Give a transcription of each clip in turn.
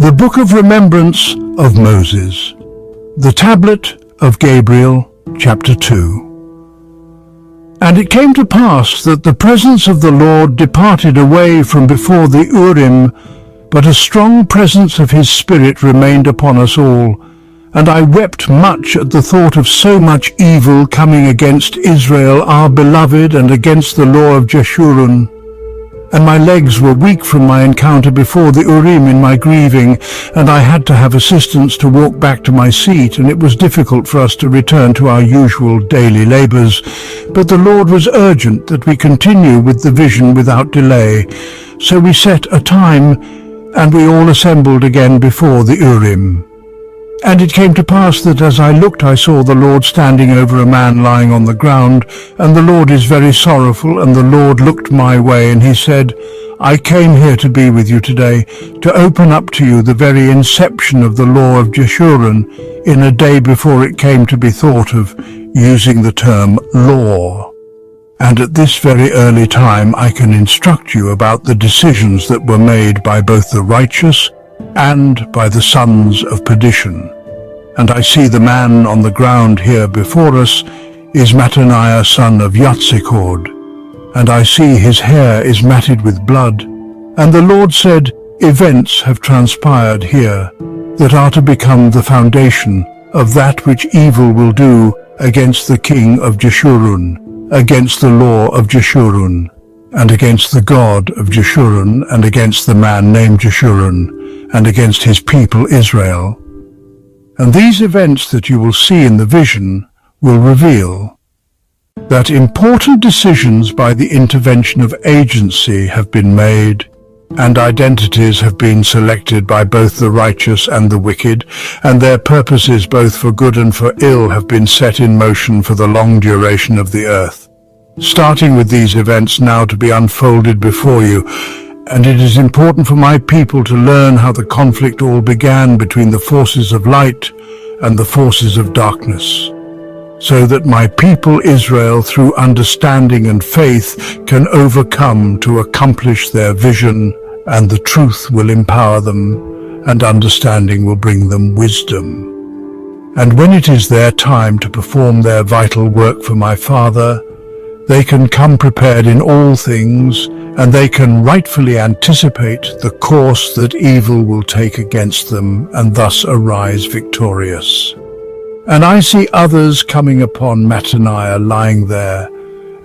The Book of Remembrance of Moses. The Tablet of Gabriel, chapter 2. And it came to pass that the presence of the Lord departed away from before the Urim, but a strong presence of his Spirit remained upon us all. And I wept much at the thought of so much evil coming against Israel our beloved, and against the law of Jeshurun. And my legs were weak from my encounter before the Urim in my grieving, and I had to have assistance to walk back to my seat, and it was difficult for us to return to our usual daily labours. But the Lord was urgent that we continue with the vision without delay. So we set a time, and we all assembled again before the Urim. And it came to pass that as I looked, I saw the Lord standing over a man lying on the ground. And the Lord is very sorrowful, and the Lord looked my way, and he said, I came here to be with you today, to open up to you the very inception of the law of Jeshurun, in a day before it came to be thought of using the term law. And at this very early time I can instruct you about the decisions that were made by both the righteous and by the sons of perdition. And I see the man on the ground here before us is Mattaniah son of Yatsicord, and I see his hair is matted with blood. And the Lord said, events have transpired here that are to become the foundation of that which evil will do against the king of Jeshurun, against the law of Jeshurun, and against the God of Jeshurun, and against the man named Jeshurun, and against his people Israel. And these events that you will see in the vision will reveal that important decisions by the intervention of agency have been made, and identities have been selected by both the righteous and the wicked, and their purposes both for good and for ill have been set in motion for the long duration of the earth. Starting with these events now to be unfolded before you, and it is important for my people to learn how the conflict all began between the forces of light and the forces of darkness, so that my people Israel, through understanding and faith, can overcome to accomplish their vision, and the truth will empower them, and understanding will bring them wisdom. And when it is their time to perform their vital work for my Father, they can come prepared in all things, and they can rightfully anticipate the course that evil will take against them, and thus arise victorious. And I see others coming upon Mattaniah lying there,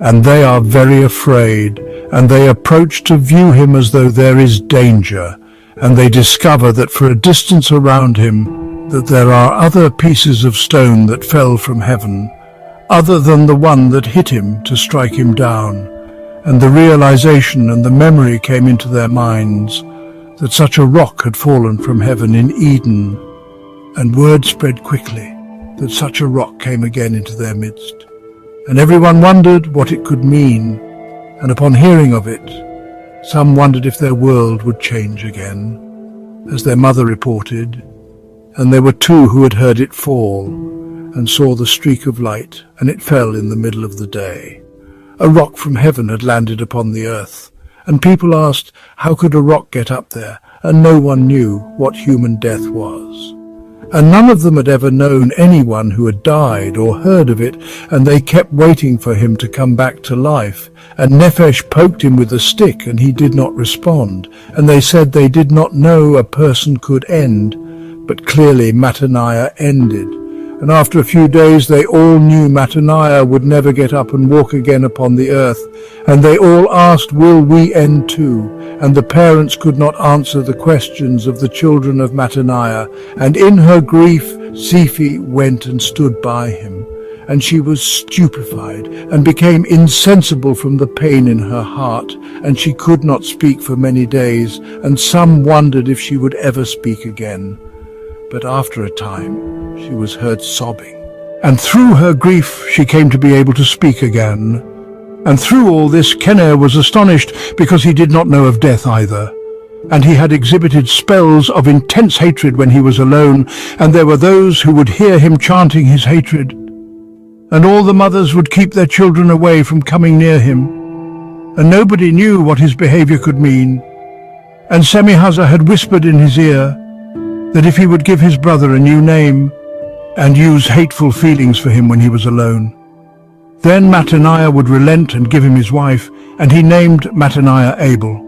and they are very afraid, and they approach to view him as though there is danger, and they discover that for a distance around him that there are other pieces of stone that fell from heaven, other than the one that hit him to strike him down. And the realization and the memory came into their minds that such a rock had fallen from heaven in Eden, and word spread quickly that such a rock came again into their midst. And everyone wondered what it could mean, and upon hearing of it, some wondered if their world would change again, as their mother reported, and there were two who had heard it fall, and saw the streak of light, and it fell in the middle of the day. A rock from heaven had landed upon the earth, and people asked, how could a rock get up there? And no one knew what human death was. And none of them had ever known anyone who had died or heard of it, and they kept waiting for him to come back to life. And Nephesh poked him with a stick, and he did not respond. And they said they did not know a person could end, but clearly Mattaniah ended. And after a few days they all knew Mattaniah would never get up and walk again upon the earth. And they all asked, will we end too? And the parents could not answer the questions of the children of Mattaniah. And in her grief Ziphi went and stood by him. And she was stupefied, and became insensible from the pain in her heart. And she could not speak for many days, and some wondered if she would ever speak again. But after a time she was heard sobbing, and through her grief she came to be able to speak again. And through all this Kenner was astonished, because he did not know of death either. And he had exhibited spells of intense hatred when he was alone, and there were those who would hear him chanting his hatred. And all the mothers would keep their children away from coming near him, and nobody knew what his behavior could mean. And Semihazah had whispered in his ear, that if he would give his brother a new name and use hateful feelings for him when he was alone, then Mattaniah would relent and give him his wife, and he named Mattaniah Abel,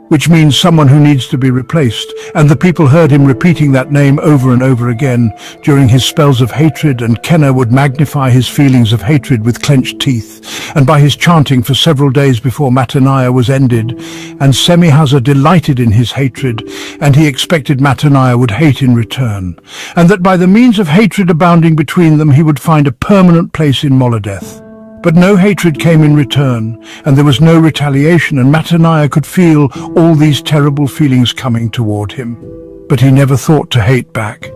which means someone who needs to be replaced, and the people heard him repeating that name over and over again during his spells of hatred, and Kenah would magnify his feelings of hatred with clenched teeth, and by his chanting for several days before Mattaniah was ended, and Semi-Huzzah delighted in his hatred, and he expected Mattaniah would hate in return, and that by the means of hatred abounding between them he would find a permanent place in Moladeth. But no hatred came in return, and there was no retaliation, and Mattaniah could feel all these terrible feelings coming toward him. But he never thought to hate back,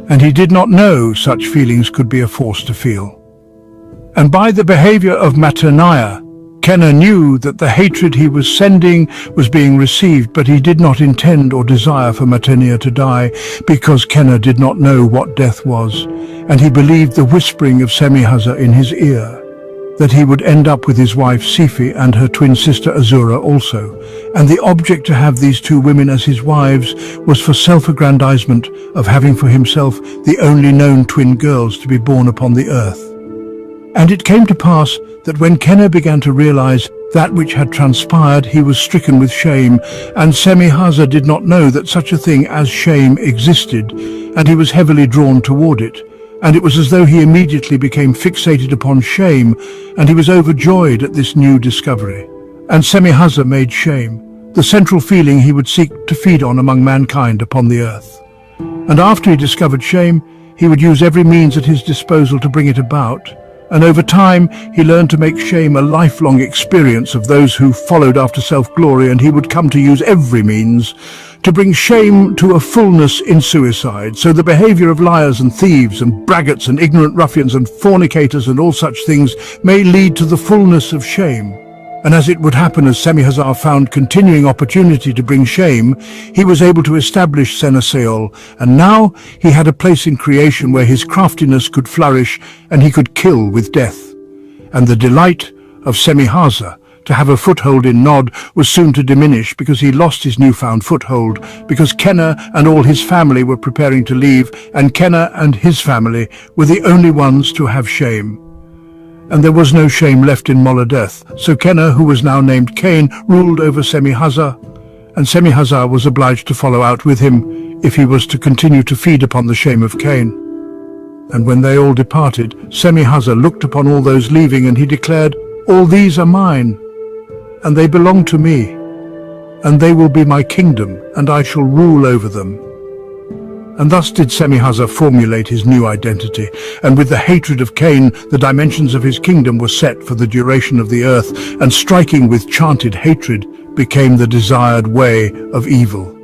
and he did not know such feelings could be a force to feel. And by the behavior of Mattaniah, Kenah knew that the hatred he was sending was being received, but he did not intend or desire for Mattaniah to die, because Kenah did not know what death was, and he believed the whispering of Semi-Huzzah in his ear, that he would end up with his wife Sephi and her twin sister Azurah also, and the object to have these two women as his wives was for self-aggrandizement of having for himself the only known twin girls to be born upon the earth. And it came to pass that when Kenah began to realize that which had transpired, he was stricken with shame, and Semi-Huzzah did not know that such a thing as shame existed, and he was heavily drawn toward it. And it was as though he immediately became fixated upon shame, and he was overjoyed at this new discovery. And Semi-Huzzah made shame the central feeling he would seek to feed on among mankind upon the earth. And after he discovered shame, he would use every means at his disposal to bring it about. And over time, he learned to make shame a lifelong experience of those who followed after self-glory, and he would come to use every means to bring shame to a fullness in suicide. So the behavior of liars and thieves and braggarts and ignorant ruffians and fornicators and all such things may lead to the fullness of shame. And as it would happen, as Semi-Huzzah found continuing opportunity to bring shame, he was able to establish Seneseol, and now he had a place in creation where his craftiness could flourish and he could kill with death. And the delight of Semi-Huzzah to have a foothold in Nod was soon to diminish, because he lost his newfound foothold, because Kenah and all his family were preparing to leave, and Kenah and his family were the only ones to have shame. And there was no shame left in Moladeth, so Kenah, who was now named Cain, ruled over Semi-Huzzah, and Semi-Huzzah was obliged to follow out with him if he was to continue to feed upon the shame of Cain. And when they all departed, Semi-Huzzah looked upon all those leaving, and he declared, "All these are mine, and they belong to me, and they will be my kingdom, and I shall rule over them." And thus did Semi-Huzzah formulate his new identity, and with the hatred of Cain, the dimensions of his kingdom were set for the duration of the earth, and striking with chanted hatred became the desired way of evil.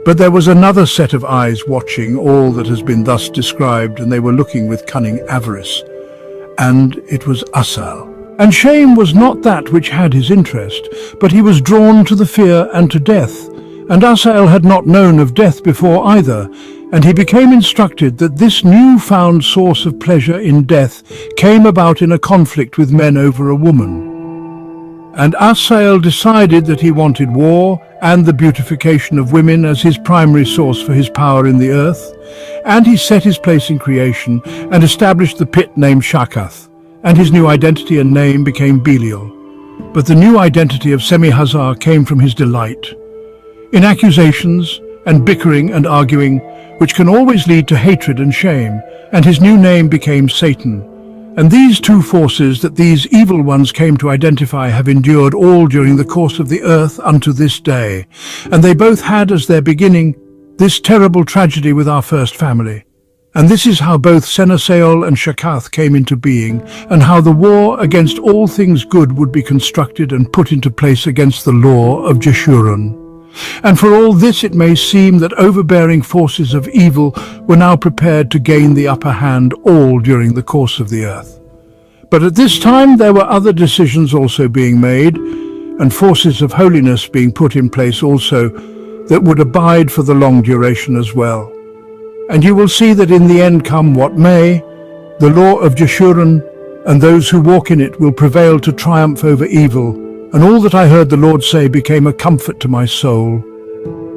But there was another set of eyes watching all that has been thus described, and they were looking with cunning avarice, and it was Asal. And shame was not that which had his interest, but he was drawn to the fear and to death. And Asael had not known of death before either, and he became instructed that this new-found source of pleasure in death came about in a conflict with men over a woman. And Asael decided that he wanted war and the beautification of women as his primary source for his power in the earth, and he set his place in creation and established the pit named Shakath, and his new identity and name became Belial. But the new identity of Semi-Huzzah came from his delight in accusations and bickering and arguing, which can always lead to hatred and shame, and his new name became Satan. And these two forces that these evil ones came to identify have endured all during the course of the earth unto this day, and they both had as their beginning this terrible tragedy with our first family. And this is how both Seneseol and Shakath came into being, and how the war against all things good would be constructed and put into place against the law of Jeshurun. And for all this it may seem that overbearing forces of evil were now prepared to gain the upper hand all during the course of the earth. But at this time there were other decisions also being made, and forces of holiness being put in place also, that would abide for the long duration as well. And you will see that in the end, come what may, the law of Jeshurun and those who walk in it will prevail to triumph over evil. And all that I heard the Lord say became a comfort to my soul.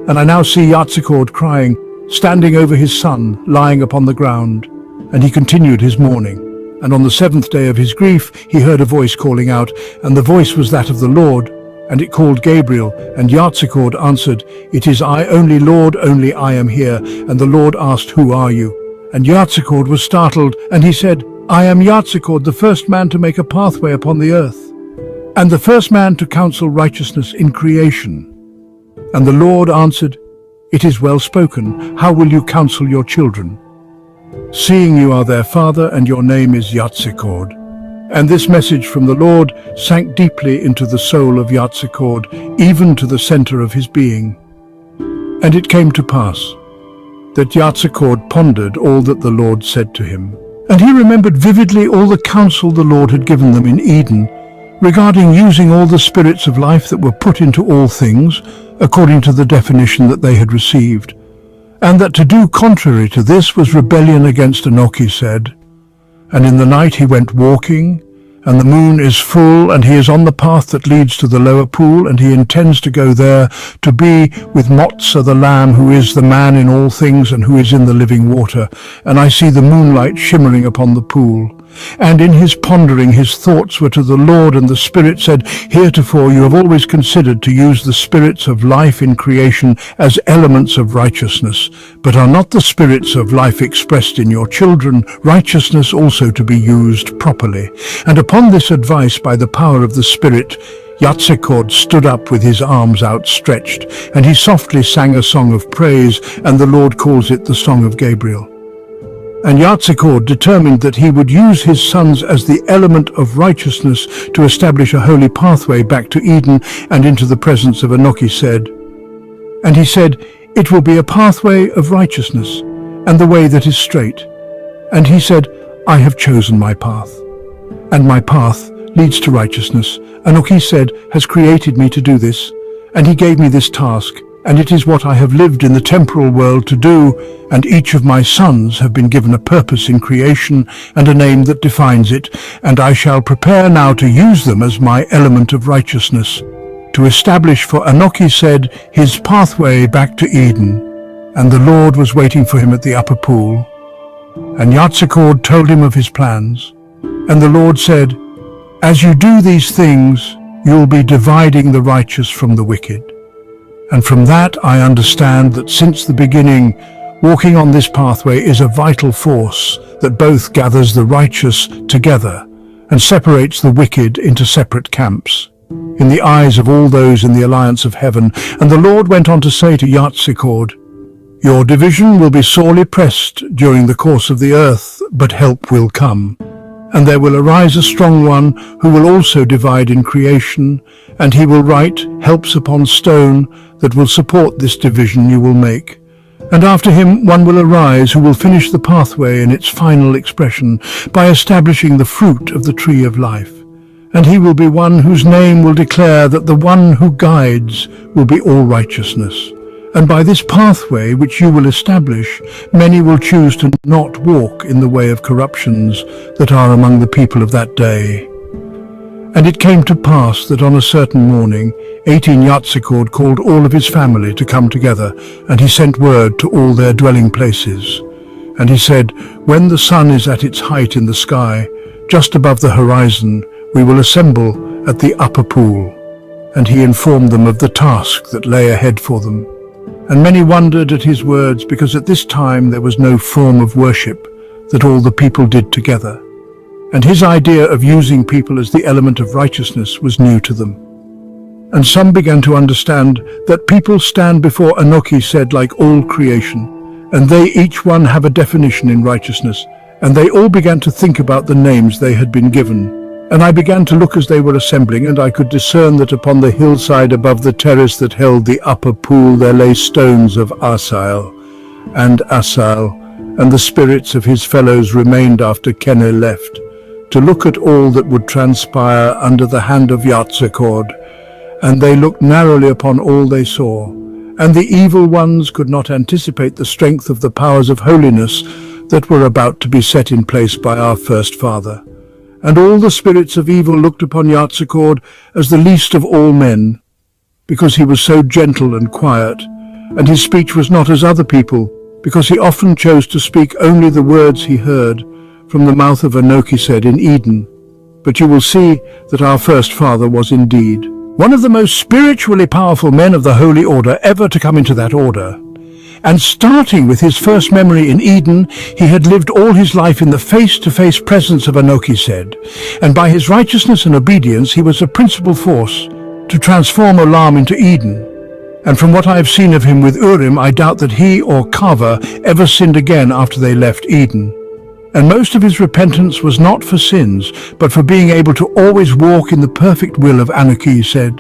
And I now see Yatzikord crying, standing over his son, lying upon the ground. And he continued his mourning. And on the 7th day of his grief he heard a voice calling out, and the voice was that of the Lord, and it called Gabriel. And Yatsakord answered, "It is I only, Lord, only I am here." And the Lord asked, "Who are you?" And Yatsakord was startled, and he said, "I am Yatsakord, the first man to make a pathway upon the earth, and the first man to counsel righteousness in creation." And the Lord answered, "It is well spoken. How will you counsel your children, seeing you are their father, and your name is Yatsakord?" And this message from the Lord sank deeply into the soul of Yatsakord, even to the center of his being. And it came to pass that Yatsakord pondered all that the Lord said to him. And he remembered vividly all the counsel the Lord had given them in Eden, regarding using all the spirits of life that were put into all things, according to the definition that they had received, and that to do contrary to this was rebellion against Enoch, he said. And in the night he went walking, and the moon is full, and he is on the path that leads to the lower pool, and he intends to go there to be with Motsa the lamb, who is the man in all things, and who is in the living water. And I see the moonlight shimmering upon the pool. And in his pondering his thoughts were to the Lord, and the Spirit said, "Heretofore you have always considered to use the spirits of life in creation as elements of righteousness, but are not the spirits of life expressed in your children righteousness also to be used properly?" And upon this advice, by the power of the Spirit, Yatsakord stood up with his arms outstretched, and he softly sang a song of praise, and the Lord calls it the Song of Gabriel. And Yatsakord determined that he would use his sons as the element of righteousness to establish a holy pathway back to Eden and into the presence of Enoch, he said. And he said, "It will be a pathway of righteousness, and the way that is straight." And he said, "I have chosen my path, and my path leads to righteousness. Enoch, he said, has created me to do this, and he gave me this task. And it is what I have lived in the temporal world to do, and each of my sons have been given a purpose in creation and a name that defines it, and I shall prepare now to use them as my element of righteousness, to establish for Enoch, he said, his pathway back to Eden." And the Lord was waiting for him at the upper pool. And Yatsakord told him of his plans. And the Lord said, "As you do these things, you will be dividing the righteous from the wicked." And from that I understand that since the beginning, walking on this pathway is a vital force that both gathers the righteous together and separates the wicked into separate camps, in the eyes of all those in the alliance of heaven. And the Lord went on to say to Yatsakord, "Your division will be sorely pressed during the course of the earth, but help will come. And there will arise a strong one who will also divide in creation, and he will write helps upon stone that will support this division you will make. And after him one will arise who will finish the pathway in its final expression by establishing the fruit of the tree of life. And he will be one whose name will declare that the one who guides will be all righteousness. And by this pathway which you will establish, many will choose to not walk in the way of corruptions that are among the people of that day." And it came to pass that on a certain morning, 18 Yatsakord called all of his family to come together, and he sent word to all their dwelling places. And he said, "When the sun is at its height in the sky, just above the horizon, we will assemble at the upper pool." And he informed them of the task that lay ahead for them. And many wondered at his words, because at this time there was no form of worship that all the people did together. And his idea of using people as the element of righteousness was new to them. And some began to understand that people stand before Enoch, he said, like all creation, and they each one have a definition in righteousness, and they all began to think about the names they had been given. And I began to look as they were assembling, and I could discern that upon the hillside above the terrace that held the upper pool there lay stones of Asael and Asal, and the spirits of his fellows remained after Keneh left, to look at all that would transpire under the hand of Yatsakord. And they looked narrowly upon all they saw, and the evil ones could not anticipate the strength of the powers of holiness that were about to be set in place by our first father. And all the spirits of evil looked upon Yatsakord as the least of all men, because he was so gentle and quiet, and his speech was not as other people, because he often chose to speak only the words he heard from the mouth of Anokised in Eden. But you will see that our first father was indeed one of the most spiritually powerful men of the Holy Order ever to come into that order. And starting with his first memory in Eden, he had lived all his life in the face-to-face presence of Anokised, and by his righteousness and obedience he was a principal force to transform Olam into Eden. And from what I have seen of him with Urim, I doubt that he or Kava ever sinned again after they left Eden. And most of his repentance was not for sins, but for being able to always walk in the perfect will of Anokised.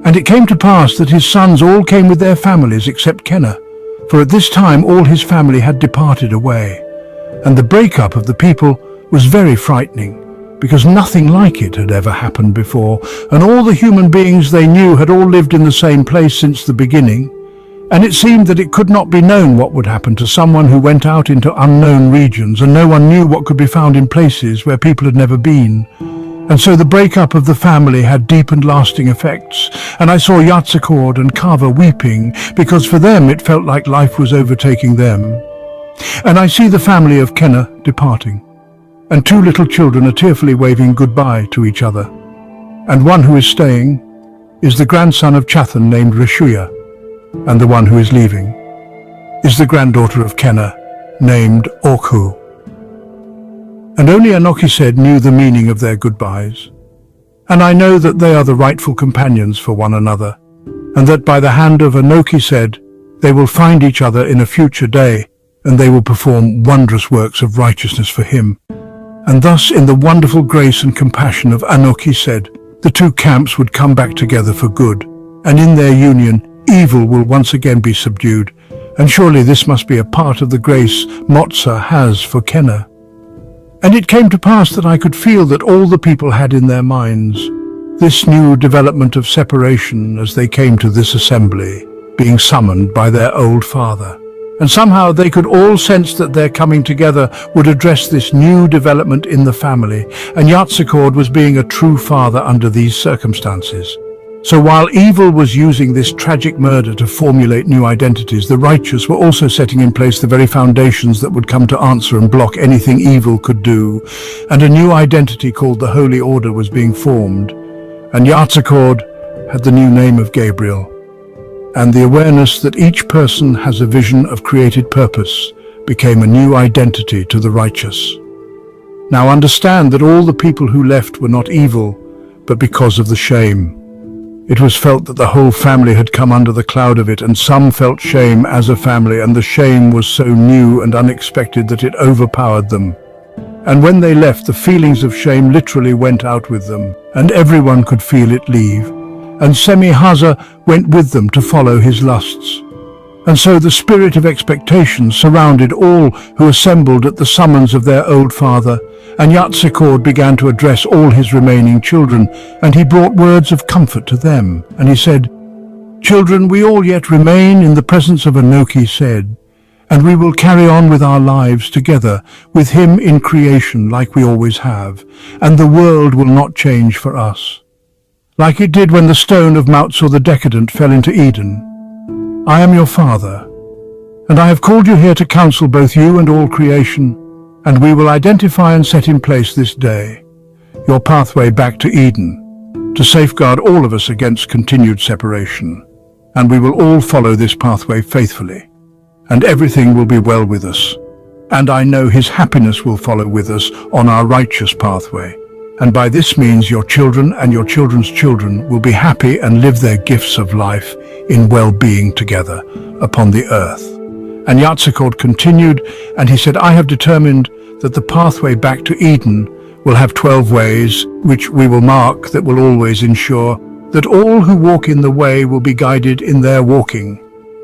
And it came to pass that his sons all came with their families except Kenna, for at this time all his family had departed away. And the breakup of the people was very frightening, because nothing like it had ever happened before, and all the human beings they knew had all lived in the same place since the beginning. And it seemed that it could not be known what would happen to someone who went out into unknown regions, and no one knew what could be found in places where people had never been. And so the breakup of the family had deep and lasting effects, and I saw Yatsakord and Kava weeping, because for them it felt like life was overtaking them. And I see the family of Kenna departing, and two little children are tearfully waving goodbye to each other. And one who is staying is the grandson of Chathan named Reshuya, and the one who is leaving is the granddaughter of Kenna named Orku. And only Anokised knew the meaning of their goodbyes. And I know that they are the rightful companions for one another, and that by the hand of Anokised they will find each other in a future day, and they will perform wondrous works of righteousness for him. And thus, in the wonderful grace and compassion of Anokised, the two camps would come back together for good, and in their union evil will once again be subdued. And surely this must be a part of the grace Motsa has for Kenna. And it came to pass that I could feel that all the people had in their minds this new development of separation as they came to this assembly, being summoned by their old father. And somehow they could all sense that their coming together would address this new development in the family, and Yatsakord was being a true father under these circumstances. So while evil was using this tragic murder to formulate new identities, the righteous were also setting in place the very foundations that would come to answer and block anything evil could do, and a new identity called the Holy Order was being formed. And Yatsakord had the new name of Gabriel, and the awareness that each person has a vision of created purpose became a new identity to the righteous. Now understand that all the people who left were not evil, but because of the shame. It was felt that the whole family had come under the cloud of it, and some felt shame as a family, and the shame was so new and unexpected that it overpowered them. And when they left, the feelings of shame literally went out with them, and everyone could feel it leave. And Semi-Haza went with them to follow his lusts. And so the spirit of expectation surrounded all who assembled at the summons of their old father, and Yatsakord began to address all his remaining children, and he brought words of comfort to them. And he said, "Children, we all yet remain in the presence of Anokised, and we will carry on with our lives together with him in creation like we always have, and the world will not change for us, like it did when the stone of Moutsor the Decadent fell into Eden. I am your father, and I have called you here to counsel both you and all creation, and we will identify and set in place this day your pathway back to Eden, to safeguard all of us against continued separation. And we will all follow this pathway faithfully, and everything will be well with us. And I know his happiness will follow with us on our righteous pathway. And by this means your children and your children's children will be happy and live their gifts of life in well-being together upon the earth." And Yatsakord continued, and he said, "I have determined that the pathway back to Eden will have 12 ways, which we will mark, that will always ensure that all who walk in the way will be guided in their walking,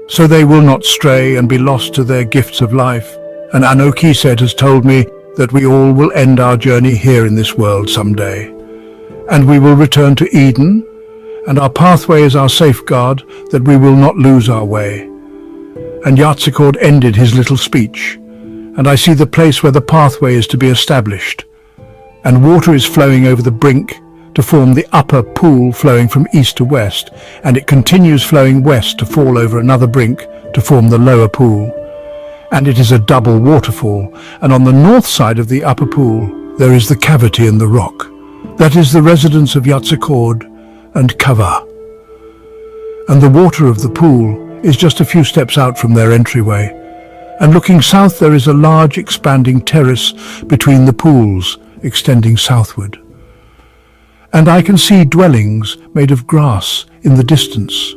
so they will not stray and be lost to their gifts of life. And Anokised has told me that we all will end our journey here in this world someday, and we will return to Eden, and our pathway is our safeguard that we will not lose our way." And Yatsakord ended his little speech, and I see the place where the pathway is to be established, and water is flowing over the brink to form the upper pool flowing from east to west, and it continues flowing west to fall over another brink to form the lower pool. and it is a double waterfall, and on the north side of the upper pool there is the cavity in the rock. That is the residence of Yatzikord and Kava. And the water of the pool is just a few steps out from their entryway, and looking south there is a large expanding terrace between the pools extending southward. And I can see dwellings made of grass in the distance,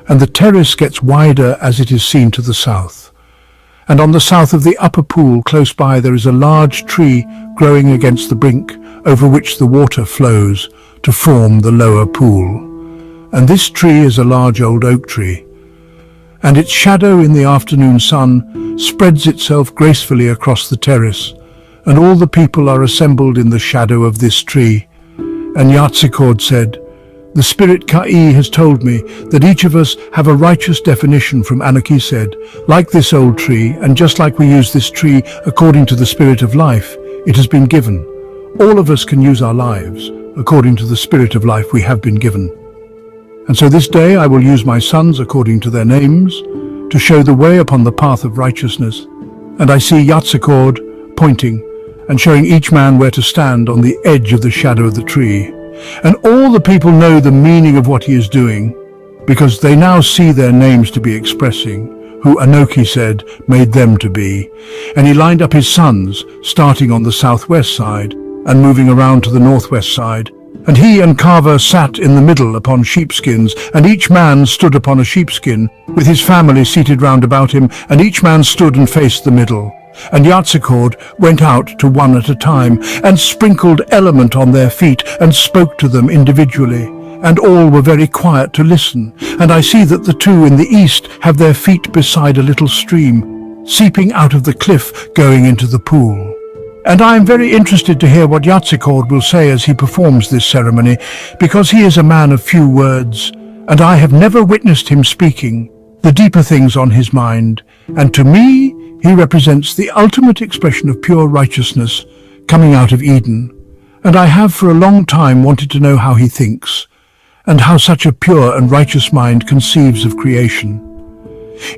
and the terrace gets wider as it is seen to the south. And on the south of the upper pool close by there is a large tree growing against the brink over which the water flows to form the lower pool. And this tree is a large old oak tree, and its shadow in the afternoon sun spreads itself gracefully across the terrace, and all the people are assembled in the shadow of this tree. And Yatzikord said, "The Spirit Ka'i has told me that each of us have a righteous definition from Anokised, like this old tree, and just like we use this tree according to the Spirit of life, it has been given. All of us can use our lives according to the Spirit of life we have been given. And so this day I will use my sons according to their names, to show the way upon the path of righteousness." And I see Yatzikord pointing and showing each man where to stand on the edge of the shadow of the tree. And all the people know the meaning of what he is doing, because they now see their names to be expressing who Anokised made them to be. And he lined up his sons, starting on the southwest side and moving around to the northwest side. And he and Kava sat in the middle upon sheepskins, and each man stood upon a sheepskin, with his family seated round about him, and each man stood and faced the middle. And Yatzikord went out to one at a time, and sprinkled element on their feet, and spoke to them individually. And all were very quiet to listen. And I see that the two in the east have their feet beside a little stream, seeping out of the cliff going into the pool. And I am very interested to hear what Yatzikord will say as he performs this ceremony, because he is a man of few words, and I have never witnessed him speaking the deeper things on his mind. And to me, he represents the ultimate expression of pure righteousness coming out of Eden. And I have for a long time wanted to know how he thinks, and how such a pure and righteous mind conceives of creation.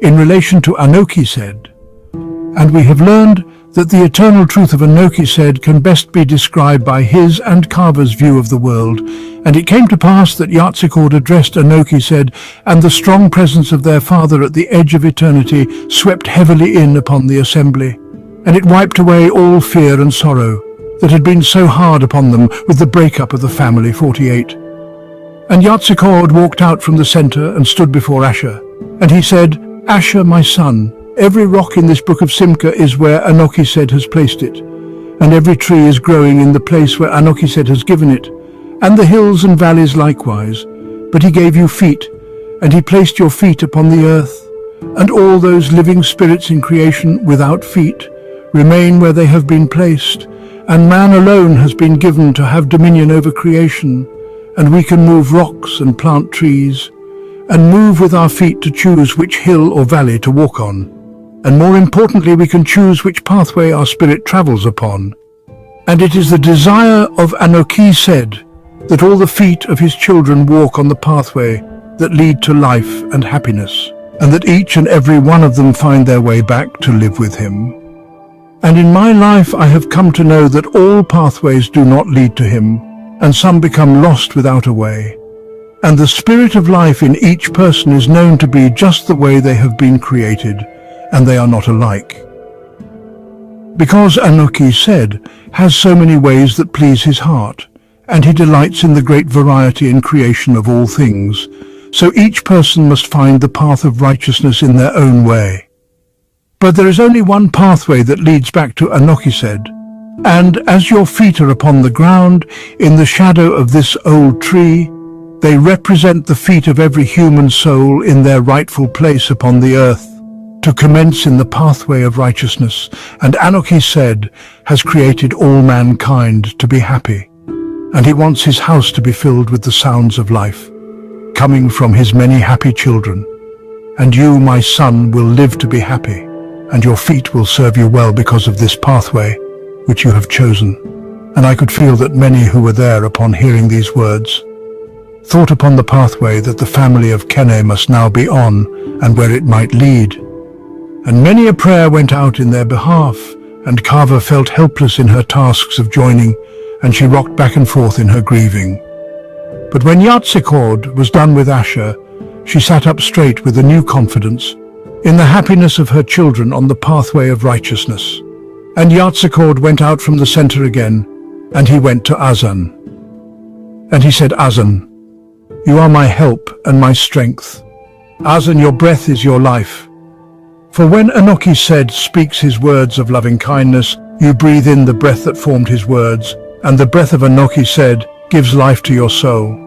In relation to Anokised, and we have learned that the eternal truth of Anokised can best be described by his and Kava's view of the world. And it came to pass that Yatzikord addressed Anokised, and the strong presence of their father at the edge of eternity swept heavily in upon the assembly, and it wiped away all fear and sorrow that had been so hard upon them with the breakup of the family 48. And Yatzikord walked out from the center and stood before Asher, and he said, "Asher, my son, every rock in this book of Simcha is where Anokised has placed it, and every tree is growing in the place where Anokised has given it, and the hills and valleys likewise. But he gave you feet, and he placed your feet upon the earth, and all those living spirits in creation without feet remain where they have been placed, and man alone has been given to have dominion over creation, and we can move rocks and plant trees, and move with our feet to choose which hill or valley to walk on. And more importantly, we can choose which pathway our spirit travels upon. And it is the desire of Anokised that all the feet of his children walk on the pathway that lead to life and happiness, and that each and every one of them find their way back to live with him. And in my life I have come to know that all pathways do not lead to him, and some become lost without a way. And the spirit of life in each person is known to be just the way they have been created, and they are not alike. Because Anokised has so many ways that please his heart, and he delights in the great variety in creation of all things, so each person must find the path of righteousness in their own way. But there is only one pathway that leads back to Anokised, and as your feet are upon the ground, in the shadow of this old tree, they represent the feet of every human soul in their rightful place upon the earth, to commence in the pathway of righteousness. And Anokised has created all mankind to be happy, and he wants his house to be filled with the sounds of life, coming from his many happy children. And you, my son, will live to be happy, and your feet will serve you well because of this pathway which you have chosen. And I could feel that many who were there upon hearing these words thought upon the pathway that the family of Kene must now be on, and where it might lead. And many a prayer went out in their behalf, and Kava felt helpless in her tasks of joining, and she rocked back and forth in her grieving. But when Yatzikord was done with Asher, she sat up straight with a new confidence in the happiness of her children on the pathway of righteousness. And Yatzikord went out from the center again, and he went to Azan. And he said, Azan, you are my help and my strength. Azan, your breath is your life. For when Anoki said speaks his words of loving kindness, you breathe in the breath that formed his words, and the breath of Anoki said gives life to your soul.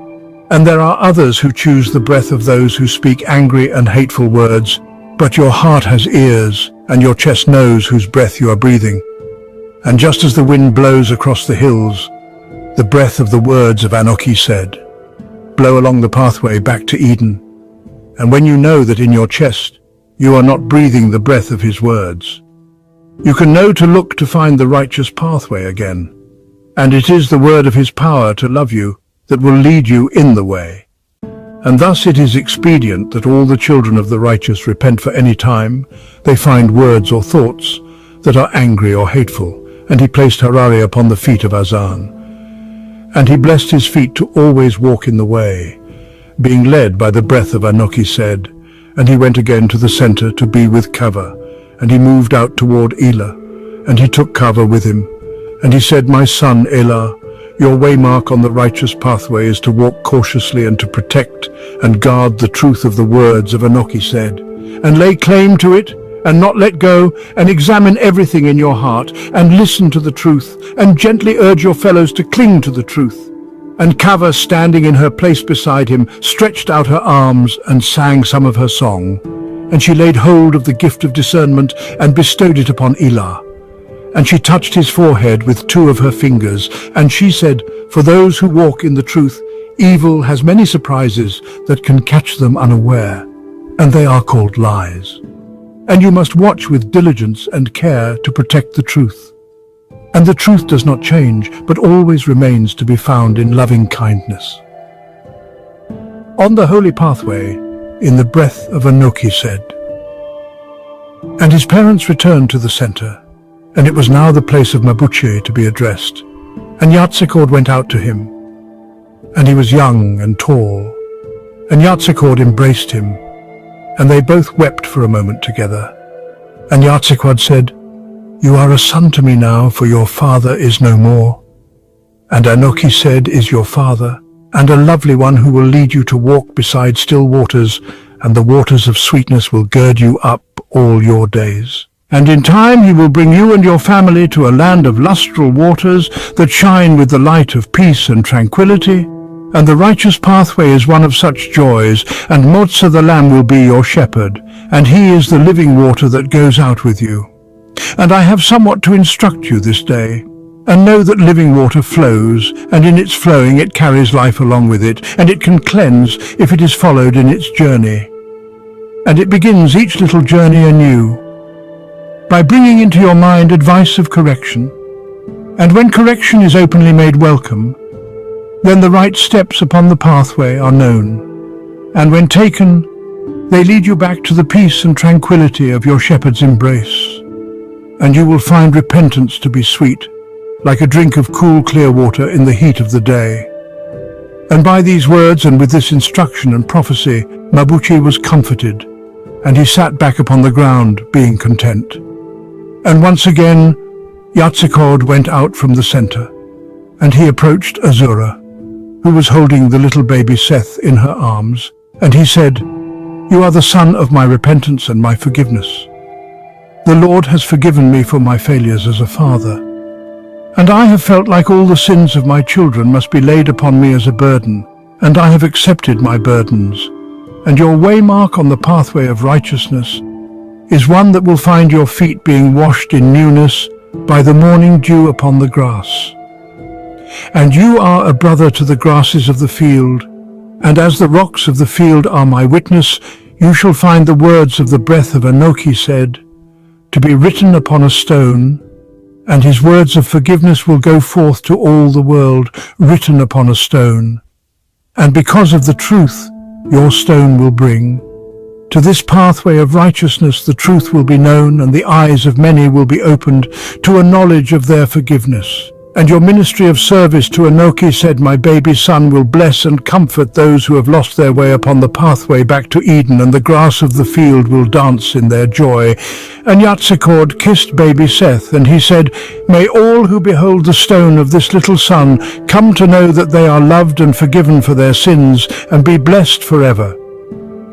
And there are others who choose the breath of those who speak angry and hateful words, but your heart has ears, and your chest knows whose breath you are breathing. And just as the wind blows across the hills, the breath of the words of Anoki said, blow along the pathway back to Eden. And when you know that in your chest you are not breathing the breath of his words, you can know to look to find the righteous pathway again. And it is the word of his power to love you that will lead you in the way. And thus it is expedient that all the children of the righteous repent for any time they find words or thoughts that are angry or hateful. And he placed Harari upon the feet of Azan. And he blessed his feet to always walk in the way, being led by the breath of Anoki said, and he went again to the center to be with Kava, and he moved out toward Elah, and he took Kava with him. And he said, my son Elah, your waymark on the righteous pathway is to walk cautiously and to protect and guard the truth of the words of Anoki said, and lay claim to it, and not let go, and examine everything in your heart, and listen to the truth, and gently urge your fellows to cling to the truth. And Kava, standing in her place beside him, stretched out her arms and sang some of her song. And she laid hold of the gift of discernment and bestowed it upon Elah. And she touched his forehead with two of her fingers, and she said, for those who walk in the truth, evil has many surprises that can catch them unaware, and they are called lies. And you must watch with diligence and care to protect the truth. And the truth does not change, but always remains to be found in loving kindness. On the holy pathway, in the breath of Anoki said. And his parents returned to the center, and it was now the place of Mabuche to be addressed. And Yatzikord went out to him, and he was young and tall, and Yatzikord embraced him, and they both wept for a moment together. And Yatzikord said, you are a son to me now, for your father is no more. And Anoki said, is your father, and a lovely one who will lead you to walk beside still waters, and the waters of sweetness will gird you up all your days. And in time he will bring you and your family to a land of lustral waters that shine with the light of peace and tranquility. And the righteous pathway is one of such joys, and Motza the Lamb will be your shepherd, and he is the living water that goes out with you. And I have somewhat to instruct you this day. And know that living water flows, and in its flowing it carries life along with it, and it can cleanse if it is followed in its journey. And it begins each little journey anew, by bringing into your mind advice of correction. And when correction is openly made welcome, then the right steps upon the pathway are known, and when taken, they lead you back to the peace and tranquility of your shepherd's embrace. And you will find repentance to be sweet, like a drink of cool, clear water in the heat of the day. And by these words and with this instruction and prophecy, Mabuchi was comforted, and he sat back upon the ground, being content. And once again, Yatzikord went out from the center, and he approached Azura, who was holding the little baby Seth in her arms, and he said, you are the son of my repentance and my forgiveness. The Lord has forgiven me for my failures as a father, and I have felt like all the sins of my children must be laid upon me as a burden, and I have accepted my burdens. And your waymark on the pathway of righteousness is one that will find your feet being washed in newness by the morning dew upon the grass. And you are a brother to the grasses of the field, and as the rocks of the field are my witness, you shall find the words of the breath of Anoki said, to be written upon a stone, and his words of forgiveness will go forth to all the world, written upon a stone. And because of the truth your stone will bring, To this pathway of righteousness the truth will be known, and the eyes of many will be opened to a knowledge of their forgiveness. And your ministry of service to Enoki said, my baby son will bless and comfort those who have lost their way upon the pathway back to Eden, and the grass of the field will dance in their joy. And Yatzikord kissed baby Seth, and he said, may all who behold the stone of this little son come to know that they are loved and forgiven for their sins, and be blessed forever.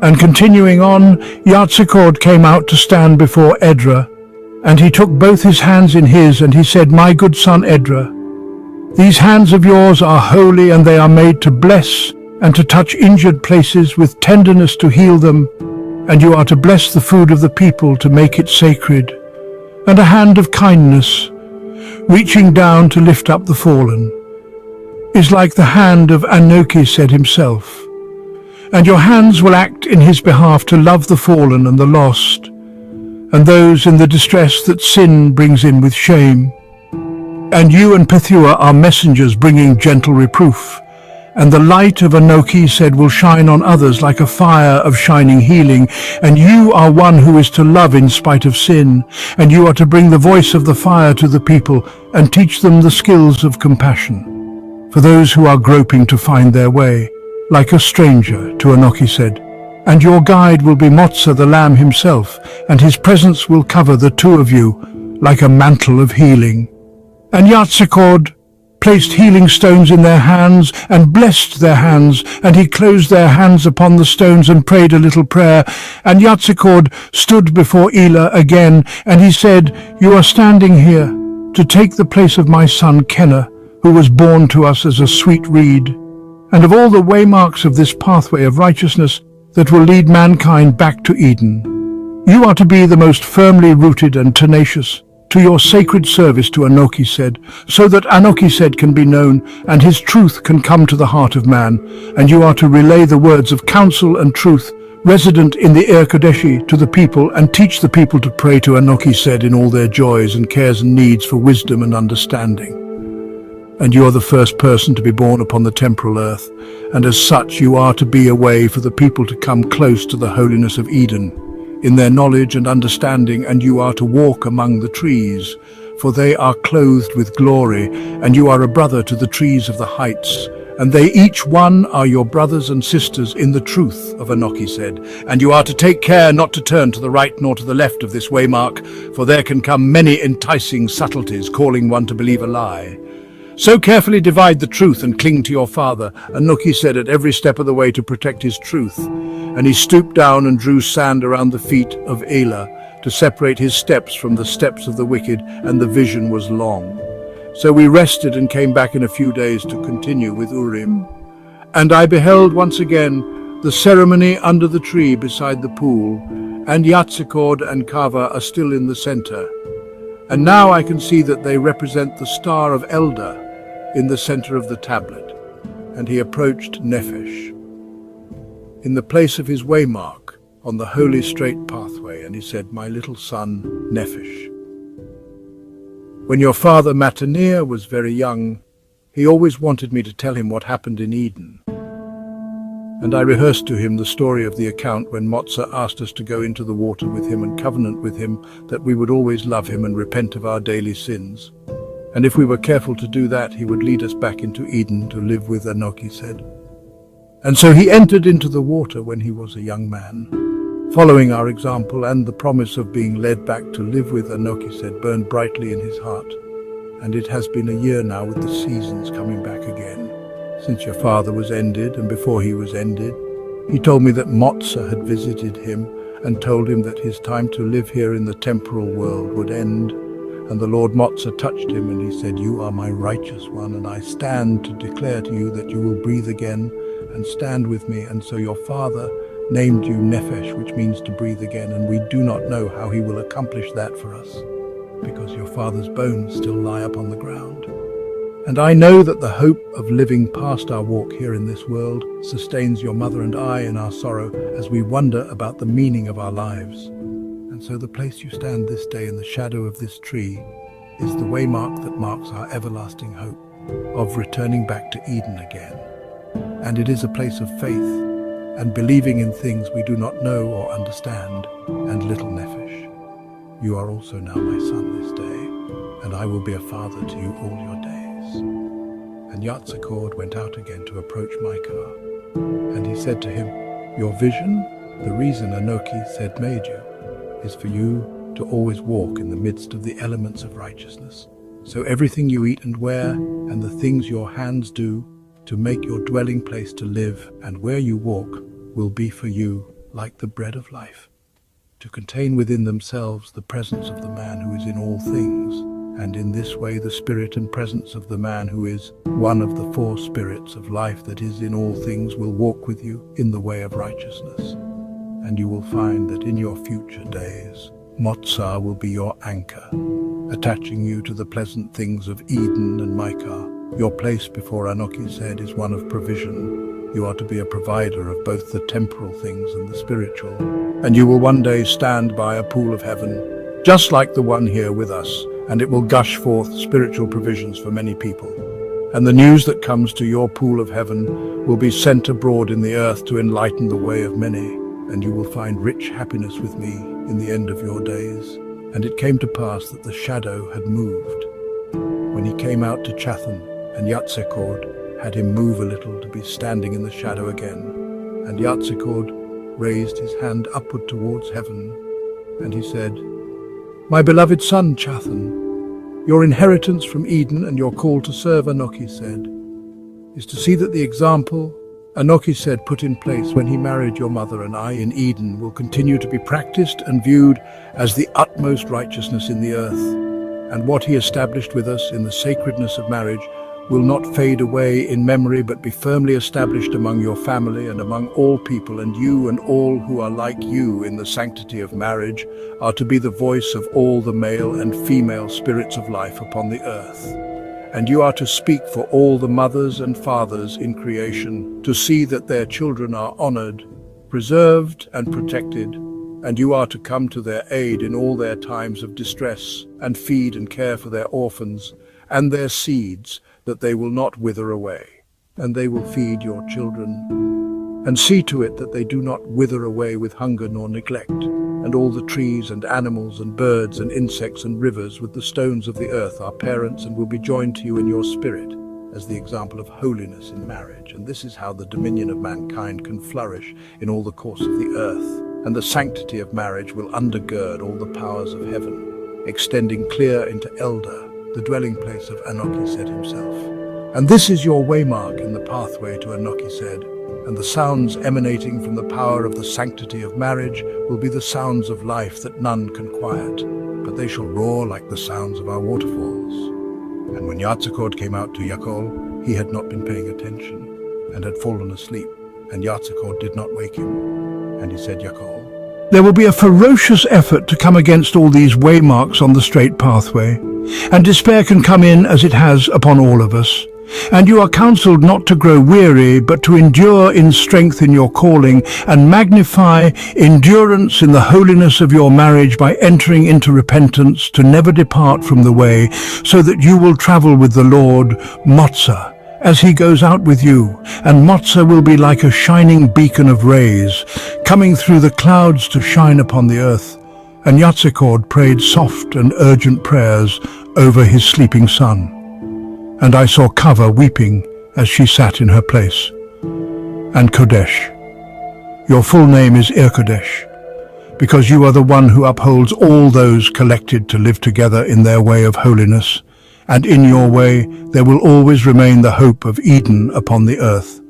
And continuing on, Yatzikord came out to stand before Edra, and he took both his hands in his, and he said, my good son Edra, these hands of yours are holy, and they are made to bless and to touch injured places with tenderness to heal them, and you are to bless the food of the people to make it sacred, and a hand of kindness, reaching down to lift up the fallen, is like the hand of Enoki said himself. And your hands will act in his behalf to love the fallen and the lost, and those in the distress that sin brings in with shame. And you and Pethua are messengers bringing gentle reproof, and the light of Enoki said will shine on others like a fire of shining healing, and you are one who is to love in spite of sin, and you are to bring the voice of the fire to the people and teach them the skills of compassion, for those who are groping to find their way, like a stranger, to Enoki said. And your guide will be Motsa the Lamb himself, and his presence will cover the two of you like a mantle of healing. And Yatzikord placed healing stones in their hands and blessed their hands, and he closed their hands upon the stones and prayed a little prayer. And Yatzikord stood before Elah again, and he said, you are standing here to take the place of my son Kenna, who was born to us as a sweet reed. And of all the waymarks of this pathway of righteousness that will lead mankind back to Eden, you are to be the most firmly rooted and tenacious to your sacred service to Enoki said, so that Enoki said can be known, and his truth can come to the heart of man, and you are to relay the words of counsel and truth resident in the Kadeshi to the people, and teach the people to pray to Enoki said in all their joys and cares and needs for wisdom and understanding. And you are the first person to be born upon the temporal earth, and as such you are to be a way for the people to come close to the holiness of Eden, in their knowledge and understanding, and you are to walk among the trees, for they are clothed with glory, and you are a brother to the trees of the heights, and they each one are your brothers and sisters in the truth of Enoki said. And you are to take care not to turn to the right nor to the left of this waymark, for there can come many enticing subtleties calling one to believe a lie. So carefully divide the truth and cling to your father, Enoki said at every step of the way to protect his truth. And he stooped down and drew sand around the feet of Elah to separate his steps from the steps of the wicked, and the vision was long. So we rested and came back in a few days to continue with Urim. And I beheld once again the ceremony under the tree beside the pool, and Yatzikord and Kava are still in the center. And now I can see that they represent the Star of Elder in the center of the tablet. And he approached Nephesh in the place of his waymark on the holy straight pathway, and he said, my little son Nephesh, when your father Matanir was very young, he always wanted me to tell him what happened in Eden. And I rehearsed to him the story of the account when Motsa asked us to go into the water with him and covenant with him that we would always love him and repent of our daily sins. And if we were careful to do that, he would lead us back into Eden to live with, Enoki said. And so he entered into the water when he was a young man, following our example, and the promise of being led back to live with, Enoki said, burned brightly in his heart. And it has been a year now with the seasons coming back again, since your father was ended, and before he was ended, he told me that Motsa had visited him and told him that his time to live here in the temporal world would end. And the Lord Motsa touched him, and he said, you are my righteous one, and I stand to declare to you that you will breathe again and stand with me. And so your father named you Nephesh, which means to breathe again, and we do not know how he will accomplish that for us, because your father's bones still lie upon the ground. And I know that the hope of living past our walk here in this world sustains your mother and I in our sorrow as we wonder about the meaning of our lives. And so the place you stand this day in the shadow of this tree is the waymark that marks our everlasting hope of returning back to Eden again. And it is a place of faith, and believing in things we do not know or understand, and little nephesh. You are also now my son this day, and I will be a father to you all your days. And Yatzikord went out again to approach Micah, and he said to him, Your vision, the reason Anoki said made you, is for you to always walk in the midst of the elements of righteousness. So everything you eat and wear, and the things your hands do, to make your dwelling place to live, and where you walk, will be for you like the bread of life, to contain within themselves the presence of the man who is in all things, and in this way the spirit and presence of the man who is one of the four spirits of life that is in all things will walk with you in the way of righteousness. And you will find that in your future days, Motzah will be your anchor, attaching you to the pleasant things of Eden and Micah. Your place before Anokised is one of provision. You are to be a provider of both the temporal things and the spiritual. And you will one day stand by a pool of heaven, just like the one here with us, and it will gush forth spiritual provisions for many people. And the news that comes to your pool of heaven will be sent abroad in the earth to enlighten the way of many. And you will find rich happiness with me in the end of your days. And it came to pass that the shadow had moved when he came out to Chatham, and Yatzikord had him move a little to be standing in the shadow again. And Yatzikord raised his hand upward towards heaven, and he said, My beloved son, Chatham, your inheritance from Eden and your call to serve, Anokised, is to see that the example Anokised put in place when he married your mother and I in Eden will continue to be practiced and viewed as the utmost righteousness in the earth. And what he established with us in the sacredness of marriage will not fade away in memory, but be firmly established among your family and among all people, and you and all who are like you in the sanctity of marriage are to be the voice of all the male and female spirits of life upon the earth. And you are to speak for all the mothers and fathers in creation, to see that their children are honored, preserved, and protected, and you are to come to their aid in all their times of distress, and feed and care for their orphans and their seeds, that they will not wither away. And they will feed your children, and see to it that they do not wither away with hunger nor neglect, and all the trees and animals and birds and insects and rivers with the stones of the earth are parents and will be joined to you in your spirit, as the example of holiness in marriage. And this is how the dominion of mankind can flourish in all the course of the earth. And the sanctity of marriage will undergird all the powers of heaven, extending clear into Elder, the dwelling place of Anokised himself. And this is your waymark in the pathway to Anokised, and the sounds emanating from the power of the sanctity of marriage will be the sounds of life that none can quiet, but they shall roar like the sounds of our waterfalls. And when Yatzikord came out to Yaakov, he had not been paying attention, and had fallen asleep, and Yatzikord did not wake him. And he said, Yaakov, There will be a ferocious effort to come against all these waymarks on the straight pathway, and despair can come in as it has upon all of us. And you are counseled not to grow weary, but to endure in strength in your calling, and magnify endurance in the holiness of your marriage by entering into repentance, to never depart from the way, so that you will travel with the Lord, Motzah, as he goes out with you. And Motzah will be like a shining beacon of rays, coming through the clouds to shine upon the earth. And Yatzikord prayed soft and urgent prayers over his sleeping son. And I saw Kava weeping as she sat in her place. And Kodesh, your full name is Kodesh, because you are the one who upholds all those collected to live together in their way of holiness, and in your way there will always remain the hope of Eden upon the earth.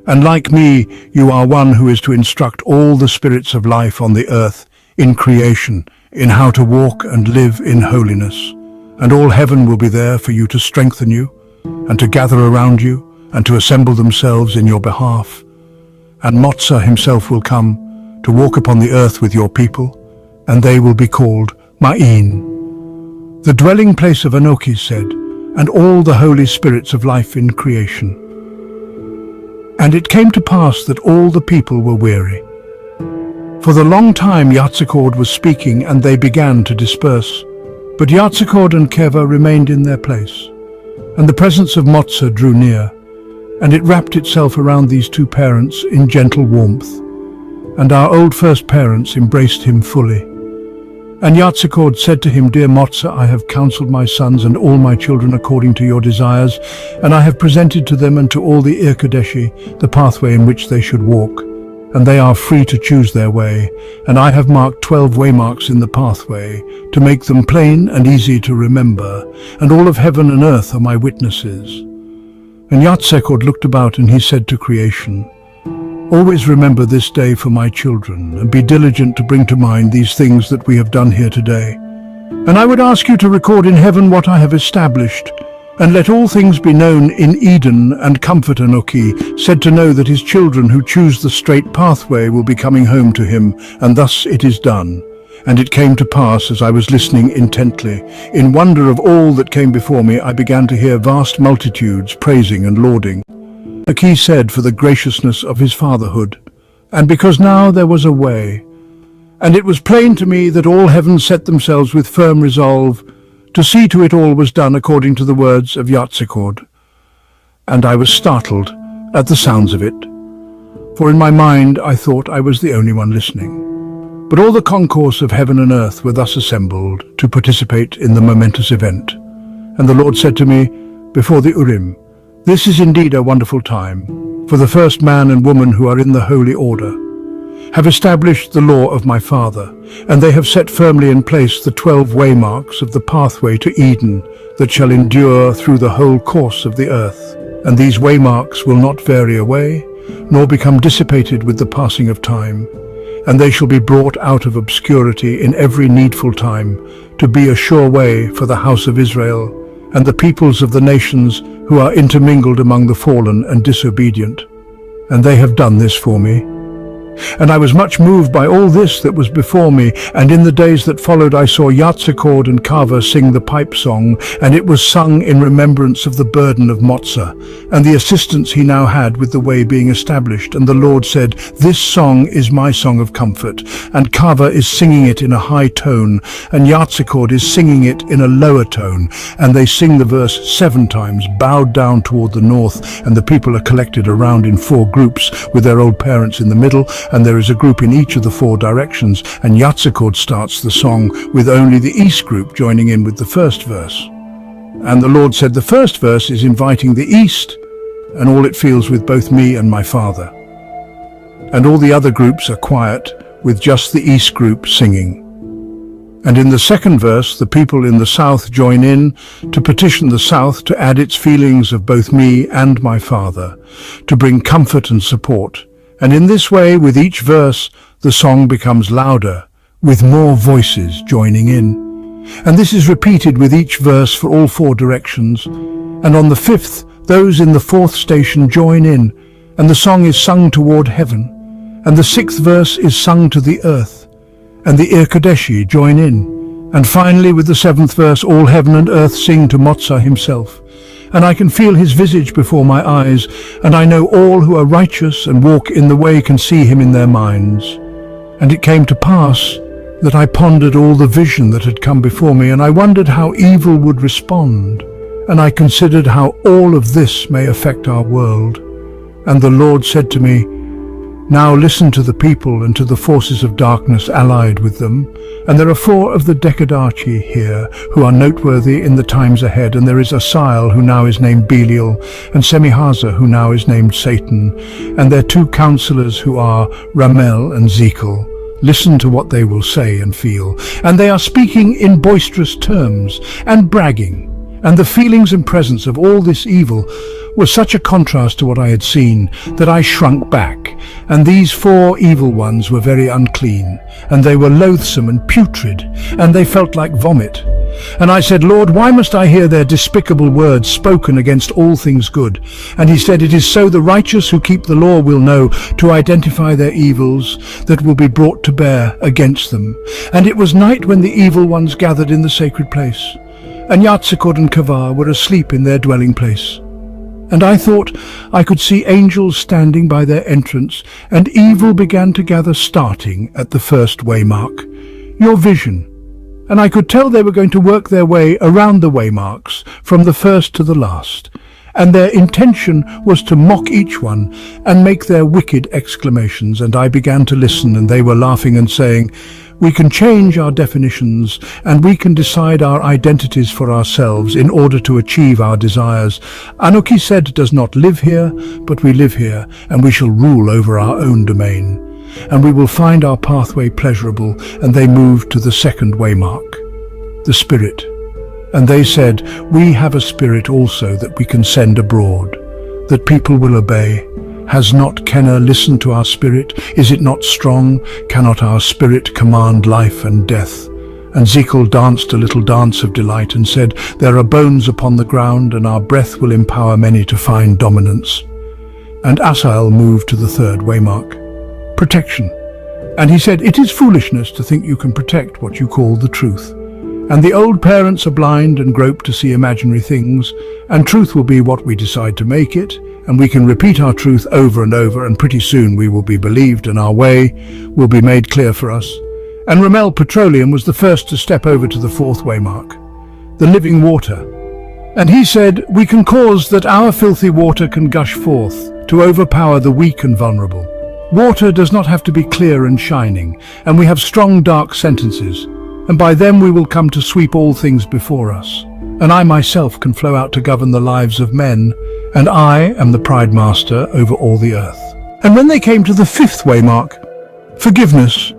And like me, you are one who is to instruct all the spirits of life on the earth in creation, in how to walk and live in holiness. And all heaven will be there for you to strengthen you, and to gather around you, and to assemble themselves in your behalf. And Motzah himself will come to walk upon the earth with your people, and they will be called Ma'in, the dwelling place of Anokised, and all the holy spirits of life in creation. And it came to pass that all the people were weary. For the long time Yatzikord was speaking, and they began to disperse. But Yatzikord and Keva remained in their place, and the presence of Motzah drew near. and it wrapped itself around these two parents in gentle warmth, and our old first parents embraced him fully. And Yatsakord said to him, "Dear Motsa, I have counseled my sons and all my children according to your desires, and I have presented to them and to all the Irkadeshi the pathway in which they should walk, and they are free to choose their way, and I have marked 12 waymarks in the pathway, to make them plain and easy to remember, and all of heaven and earth are my witnesses." And Yatsekord looked about and he said to creation, "Always remember this day for my children, and be diligent to bring to mind these things that we have done here today. And I would ask you to record in heaven what I have established, and let all things be known in Eden, and Comfort Anuki said to know that his children who choose the straight pathway will be coming home to him, and thus it is done. And it came to pass, as I was listening intently, in wonder of all that came before me, I began to hear vast multitudes praising and lauding. Aki said for the graciousness of his fatherhood, and because now there was a way. And it was plain to me that all heaven set themselves with firm resolve to see to it all was done according to the words of Yatsekord. And I was startled at the sounds of it, for in my mind I thought I was the only one listening. But all the concourse of heaven and earth were thus assembled to participate in the momentous event. And the Lord said to me, before the Urim, "This is indeed a wonderful time, for the first man and woman who are in the holy order have established the law of my Father, and they have set firmly in place the 12 waymarks of the pathway to Eden that shall endure through the whole course of the earth. And these waymarks will not vary away, nor become dissipated with the passing of time, and they shall be brought out of obscurity in every needful time, to be a sure way for the house of Israel, and the peoples of the nations who are intermingled among the fallen and disobedient. And they have done this for me. And I was much moved by all this that was before me, and in the days that followed I saw Yatsekord and Kava sing the pipe song, and it was sung in remembrance of the burden of Motsa, and the assistance he now had with the way being established. And the Lord said, "This song is my song of comfort," and Kava is singing it in a high tone, and Yatsekord is singing it in a lower tone, and they sing the verse 7 times, bowed down toward the north, and the people are collected around in 4 groups, with their old parents in the middle, and there is a group in each of the 4 directions, and Yatsekord starts the song with only the east group joining in with the first verse. And the Lord said the first verse is inviting the east, and all it feels with both me and my Father. And all the other groups are quiet, with just the east group singing. And in the second verse, the people in the south join in to petition the south to add its feelings of both me and my Father, to bring comfort and support. And in this way, with each verse, the song becomes louder, with more voices joining in. And this is repeated with each verse for all 4 directions. And on the 5th, those in the 4th station join in, and the song is sung toward heaven. And the 6th verse is sung to the earth, and the Irkadeshi join in. And finally, with the 7th verse, all heaven and earth sing to Motsa himself. And I can feel his visage before my eyes, and I know all who are righteous and walk in the way can see him in their minds. And it came to pass that I pondered all the vision that had come before me, and I wondered how evil would respond, and I considered how all of this may affect our world. And the Lord said to me, "Now listen to the people and to the forces of darkness allied with them. And there are 4 of the Decadachi here who are noteworthy in the times ahead, and there is Asael, who now is named Belial, and Semihaza, who now is named Satan, and their 2 counselors who are Ramel and Zekel. Listen to what they will say and feel. And they are speaking in boisterous terms and bragging. And the feelings and presence of all this evil was such a contrast to what I had seen that I shrunk back. And these 4 evil ones were very unclean, and they were loathsome and putrid, and they felt like vomit. And I said, Lord, why must I hear their despicable words spoken against all things good? And he said, it is so the righteous who keep the law will know to identify their evils that will be brought to bear against them. And it was night when the evil ones gathered in the sacred place, and Yatsekord and Kavar were asleep in their dwelling place. And I thought I could see angels standing by their entrance, and evil began to gather starting at the first waymark, your vision. And I could tell they were going to work their way around the waymarks from the first to the last. and their intention was to mock each one and make their wicked exclamations. And I began to listen, and they were laughing and saying, "We can change our definitions, and we can decide our identities for ourselves in order to achieve our desires. Anuki said does not live here, but we live here, and we shall rule over our own domain. And we will find our pathway pleasurable." And they moved to the second waymark, the Spirit. And they said, "We have a spirit also that we can send abroad, that people will obey. Has not Kenna listened to our spirit? Is it not strong? Cannot our spirit command life and death?" And Zekel danced a little dance of delight and said, "There are bones upon the ground, and our breath will empower many to find dominance." And Asael moved to the third waymark, protection. And he said, "It is foolishness to think you can protect what you call the truth. And the old parents are blind and grope to see imaginary things, and truth will be what we decide to make it, and we can repeat our truth over and over, and pretty soon we will be believed, and our way will be made clear for us." And Ramel Petroleum was the first to step over to the fourth waymark, the living water. And he said, "We can cause that our filthy water can gush forth, to overpower the weak and vulnerable. Water does not have to be clear and shining, and we have strong dark sentences, and by them we will come to sweep all things before us. And I myself can flow out to govern the lives of men, and I am the pride master over all the earth." And when they came to the fifth waymark, forgiveness,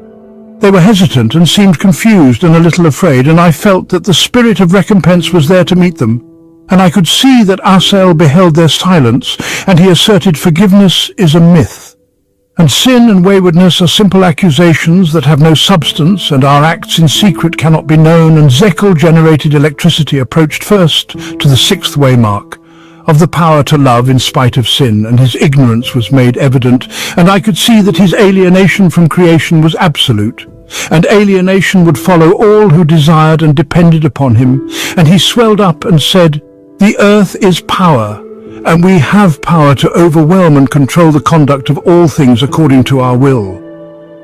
they were hesitant and seemed confused and a little afraid, and I felt that the spirit of recompense was there to meet them. And I could see that Asael beheld their silence, and he asserted forgiveness is a myth. And sin and waywardness are simple accusations that have no substance, and our acts in secret cannot be known. And Zekel-generated electricity approached first to the sixth waymark, of the power to love in spite of sin, and his ignorance was made evident, and I could see that his alienation from creation was absolute, and alienation would follow all who desired and depended upon him. And he swelled up and said, "The earth is power, and we have power to overwhelm and control the conduct of all things according to our will."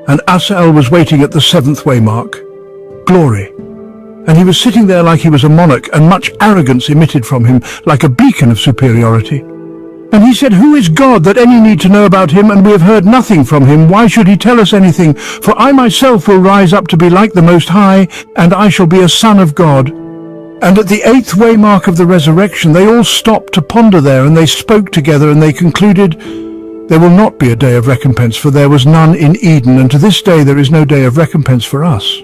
And Asael was waiting at the seventh waymark, glory. And he was sitting there like he was a monarch, and much arrogance emitted from him, like a beacon of superiority. And he said, "Who is God that any need to know about him? And we have heard nothing from him. Why should he tell us anything? For I myself will rise up to be like the Most High, and I shall be a son of God." And at the eighth waymark of the resurrection, they all stopped to ponder there, and they spoke together, and they concluded, "There will not be a day of recompense, for there was none in Eden, and to this day there is no day of recompense for us.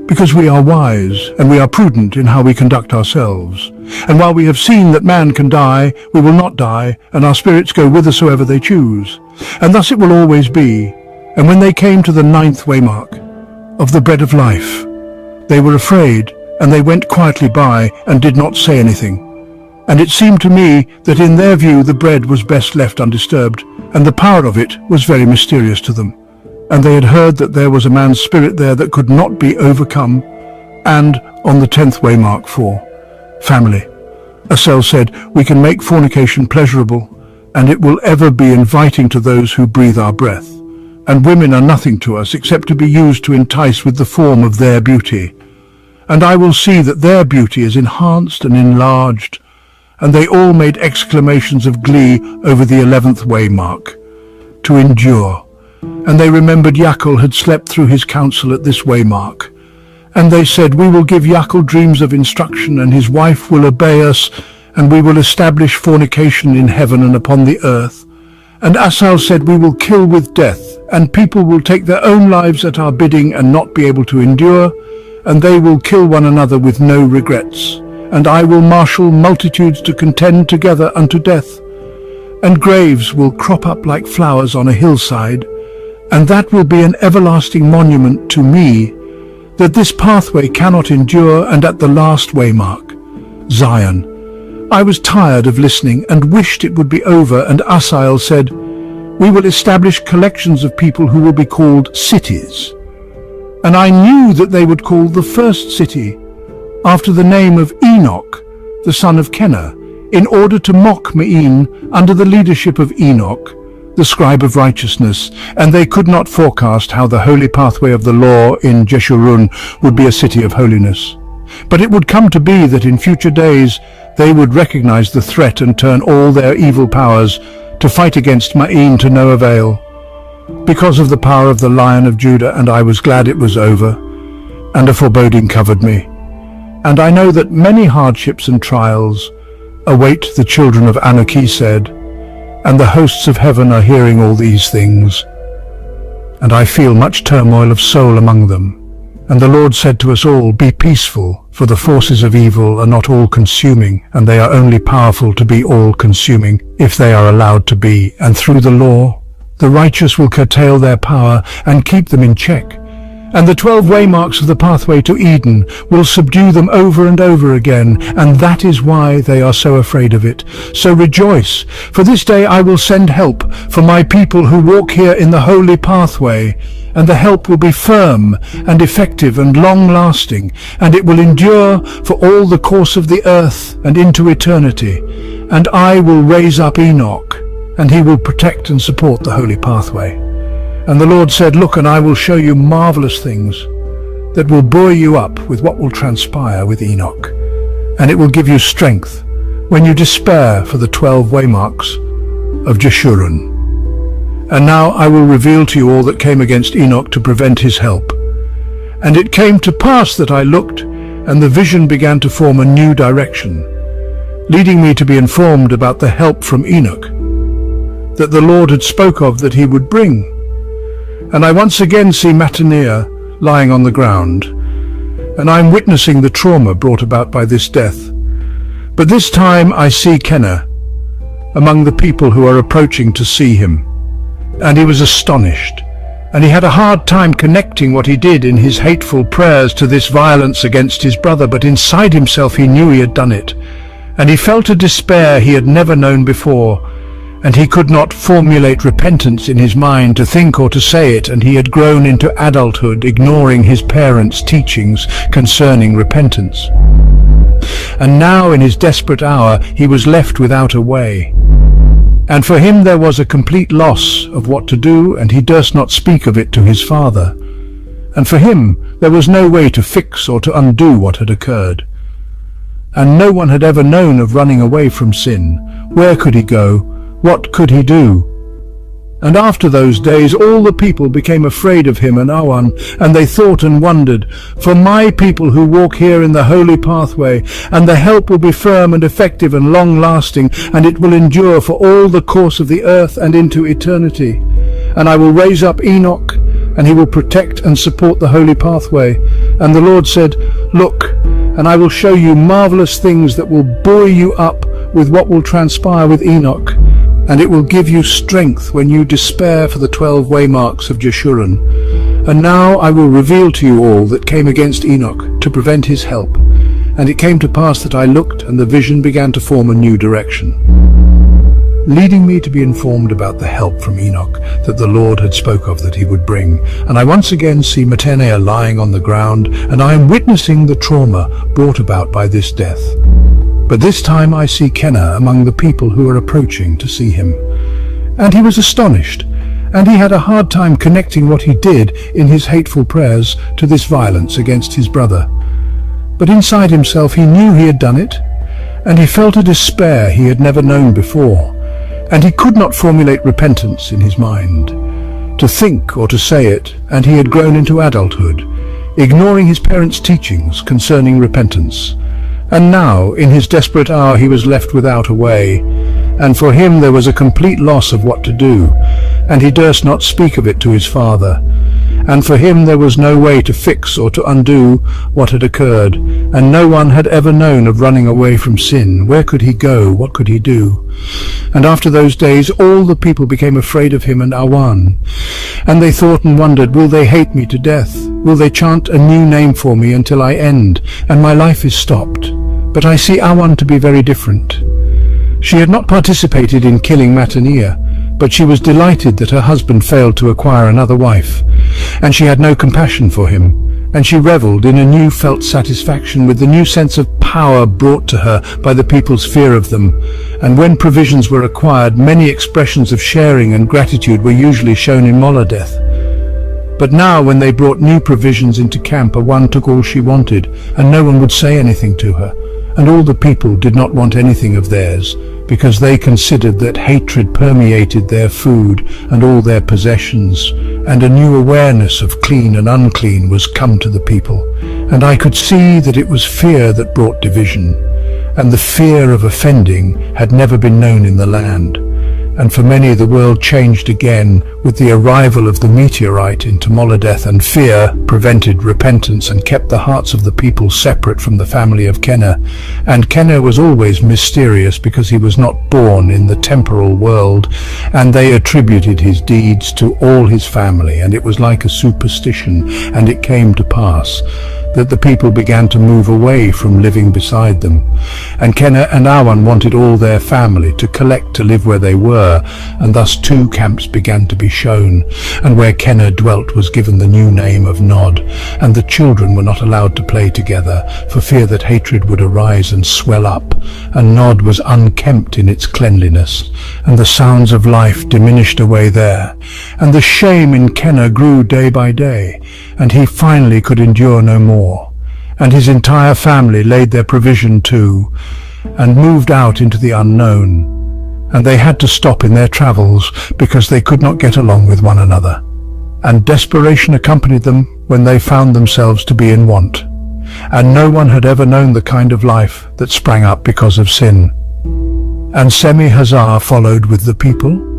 Because we are wise, and we are prudent in how we conduct ourselves. And while we have seen that man can die, we will not die, and our spirits go whithersoever they choose. And thus it will always be." And when they came to the ninth waymark, of the bread of life, they were afraid, and they went quietly by, and did not say anything. And it seemed to me that in their view the bread was best left undisturbed, and the power of it was very mysterious to them. And they had heard that there was a man's spirit there that could not be overcome. And on the 10th waymark, 4, family. Asael said, "We can make fornication pleasurable, and it will ever be inviting to those who breathe our breath. And women are nothing to us except to be used to entice with the form of their beauty. And I will see that their beauty is enhanced and enlarged." And they all made exclamations of glee over the 11th waymark, to endure. And they remembered Yaakov had slept through his counsel at this waymark. And they said, "We will give Yaakov dreams of instruction, and his wife will obey us, and we will establish fornication in heaven and upon the earth." And Asael said, "We will kill with death, and people will take their own lives at our bidding and not be able to endure, and they will kill one another with no regrets. And I will marshal multitudes to contend together unto death. And graves will crop up like flowers on a hillside, and that will be an everlasting monument to me, that this pathway cannot endure." And at the last waymark, Zion. I was tired of listening and wished it would be over, and Asael said, "We will establish collections of people who will be called cities." And I knew that they would call the first city after the name of Enoch, the son of Kenna, in order to mock Me'in under the leadership of Enoch, the scribe of righteousness. And they could not forecast how the holy pathway of the law in Jeshurun would be a city of holiness. But it would come to be that in future days they would recognize the threat and turn all their evil powers to fight against Ma'in to no avail. Because of the power of the Lion of Judah, and I was glad it was over, and a foreboding covered me. And I know that many hardships and trials await the children of Anak, he said, and the hosts of heaven are hearing all these things. And I feel much turmoil of soul among them. And the Lord said to us all, be peaceful, for the forces of evil are not all-consuming, and they are only powerful to be all-consuming, if they are allowed to be. And through the law, the righteous will curtail their power and keep them in check. And the 12 waymarks of the pathway to Eden will subdue them over and over again, and that is why they are so afraid of it. So rejoice, for this day I will send help for my people who walk here in the holy pathway, and the help will be firm and effective and long-lasting, and it will endure for all the course of the earth and into eternity. And I will raise up Enoch, and he will protect and support the holy pathway. And the Lord said, look, and I will show you marvelous things that will buoy you up with what will transpire with Enoch. And it will give you strength when you despair for the 12 waymarks of Jeshurun. And now I will reveal to you all that came against Enoch to prevent his help. And it came to pass that I looked, and the vision began to form a new direction, leading me to be informed about the help from Enoch that the Lord had spoke of that he would bring. And I once again see Mataniah lying on the ground, and I am witnessing the trauma brought about by this death. But this time I see Kenna among the people who are approaching to see him. And he was astonished, and he had a hard time connecting what he did in his hateful prayers to this violence against his brother, but inside himself he knew he had done it, and he felt a despair he had never known before, and he could not formulate repentance in his mind to think or to say it, and he had grown into adulthood ignoring his parents' teachings concerning repentance. And now in his desperate hour he was left without a way. And for him there was a complete loss of what to do, and he durst not speak of it to his father. And for him there was no way to fix or to undo what had occurred. And no one had ever known of running away from sin. Where could he go? What could he do? And after those days all the people became afraid of him and Awan, and they thought and wondered, for my people who walk here in the holy pathway, and the help will be firm and effective and long-lasting, and it will endure for all the course of the earth and into eternity. And I will raise up Enoch, and he will protect and support the holy pathway. And the Lord said, look, and I will show you marvelous things that will buoy you up with what will transpire with Enoch. And it will give you strength when you despair for the 12 waymarks of Jeshurun. And now I will reveal to you all that came against Enoch to prevent his help. And it came to pass that I looked, and the vision began to form a new direction, leading me to be informed about the help from Enoch that the Lord had spoke of that he would bring. And I once again see Mataniah lying on the ground, and I am witnessing the trauma brought about by this death. But this time I see Kenna among the people who are approaching to see him. And he was astonished, and he had a hard time connecting what he did in his hateful prayers to this violence against his brother. But inside himself he knew he had done it, and he felt a despair he had never known before, and he could not formulate repentance in his mind, to think or to say it, and he had grown into adulthood, ignoring his parents' teachings concerning repentance. And now, in his desperate hour, he was left without a way, and for him there was a complete loss of what to do, and he durst not speak of it to his father. And for him there was no way to fix or to undo what had occurred, and no one had ever known of running away from sin. Where could he go? What could he do? And after those days all the people became afraid of him and Awan, and they thought and wondered, will they hate me to death? Will they chant a new name for me until I end, and my life is stopped? But I see Awan to be very different. She had not participated in killing Mataniah, but she was delighted that her husband failed to acquire another wife, and she had no compassion for him, and she revelled in a new felt satisfaction with the new sense of power brought to her by the people's fear of them. And when provisions were acquired, many expressions of sharing and gratitude were usually shown in Molodeth. But now when they brought new provisions into camp, a one took all she wanted, and no one would say anything to her. And all the people did not want anything of theirs, because they considered that hatred permeated their food and all their possessions, and a new awareness of clean and unclean was come to the people. And I could see that it was fear that brought division, and the fear of offending had never been known in the land. And for many the world changed again with the arrival of the meteorite into Moladeth, and fear prevented repentance and kept the hearts of the people separate from the family of Kenna. And Kenna was always mysterious because he was not born in the temporal world, and they attributed his deeds to all his family, and it was like a superstition. And it came to pass that the people began to move away from living beside them. And Kenna and Awan wanted all their family to collect to live where they were, and thus two camps began to be shown. And where Kenna dwelt was given the new name of Nod, and the children were not allowed to play together, for fear that hatred would arise and swell up. And Nod was unkempt in its cleanliness, and the sounds of life diminished away there. And the shame in Kenna grew day by day, and he finally could endure no more. And his entire family laid their provision too, and moved out into the unknown. And they had to stop in their travels because they could not get along with one another. And desperation accompanied them when they found themselves to be in want. And no one had ever known the kind of life that sprang up because of sin. And Semi-Hazar followed with the people.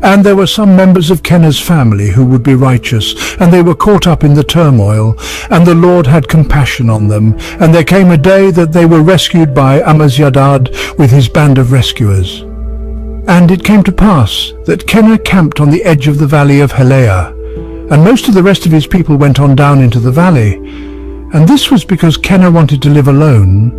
And there were some members of Kenna's family who would be righteous, and they were caught up in the turmoil, and the Lord had compassion on them. And there came a day that they were rescued by Amazyaddad with his band of rescuers. And it came to pass that Kenna camped on the edge of the valley of Helea, and most of the rest of his people went on down into the valley. And this was because Kenna wanted to live alone,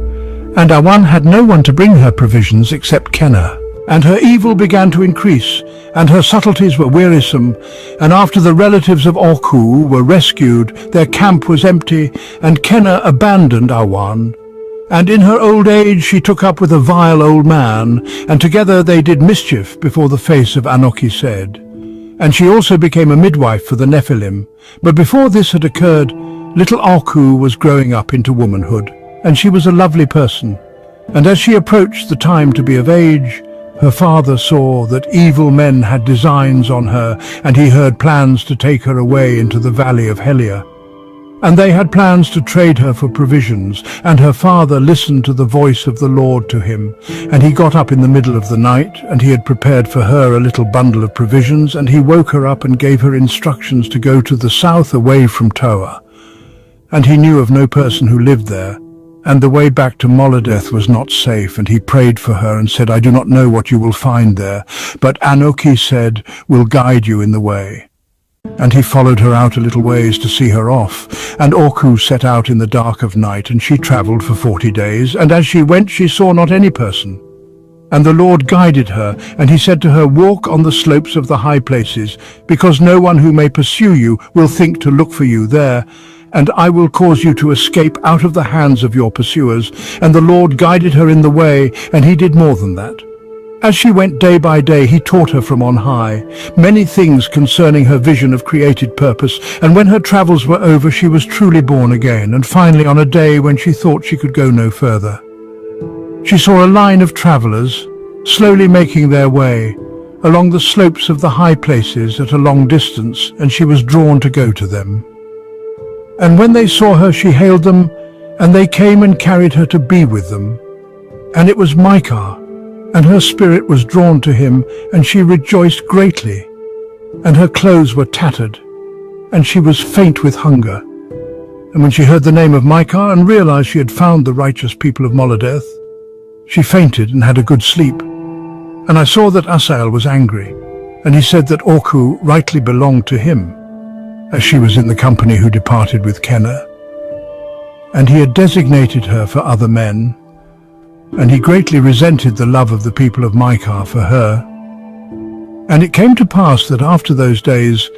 and Awan had no one to bring her provisions except Kenna. And her evil began to increase, and her subtleties were wearisome. And after the relatives of Orku were rescued, their camp was empty, and Kenna abandoned Awan. And in her old age she took up with a vile old man, and together they did mischief before the face of Anoki said. And she also became a midwife for the Nephilim. But before this had occurred, little Orku was growing up into womanhood, and she was a lovely person. And as she approached the time to be of age, her father saw that evil men had designs on her, and he heard plans to take her away into the valley of Helea. And they had plans to trade her for provisions, and her father listened to the voice of the Lord to him. And he got up in the middle of the night, and he had prepared for her a little bundle of provisions, and he woke her up and gave her instructions to go to the south away from Toa. And he knew of no person who lived there. And the way back to Moladeth was not safe, and he prayed for her and said, I do not know what you will find there, but Anoki said, will guide you in the way. And he followed her out a little ways to see her off. And Orku set out in the dark of night, and she travelled for 40 days, and as she went she saw not any person. And the Lord guided her, and he said to her, walk on the slopes of the high places, because no one who may pursue you will think to look for you there. And I will cause you to escape out of the hands of your pursuers. And the Lord guided her in the way, and he did more than that. As she went day by day, he taught her from on high many things concerning her vision of created purpose. And when her travels were over, she was truly born again. And finally, on a day when she thought she could go no further, she saw a line of travellers slowly making their way along the slopes of the high places at a long distance, and she was drawn to go to them. And when they saw her, she hailed them, and they came and carried her to be with them. And it was Micah, and her spirit was drawn to him, and she rejoiced greatly. And her clothes were tattered, and she was faint with hunger. And when she heard the name of Micah, and realized she had found the righteous people of Moladeth, she fainted and had a good sleep. And I saw that Asael was angry, and he said that Orku rightly belonged to him, as she was in the company who departed with Kenna. And he had designated her for other men, and he greatly resented the love of the people of Micah for her. And it came to pass that after those days,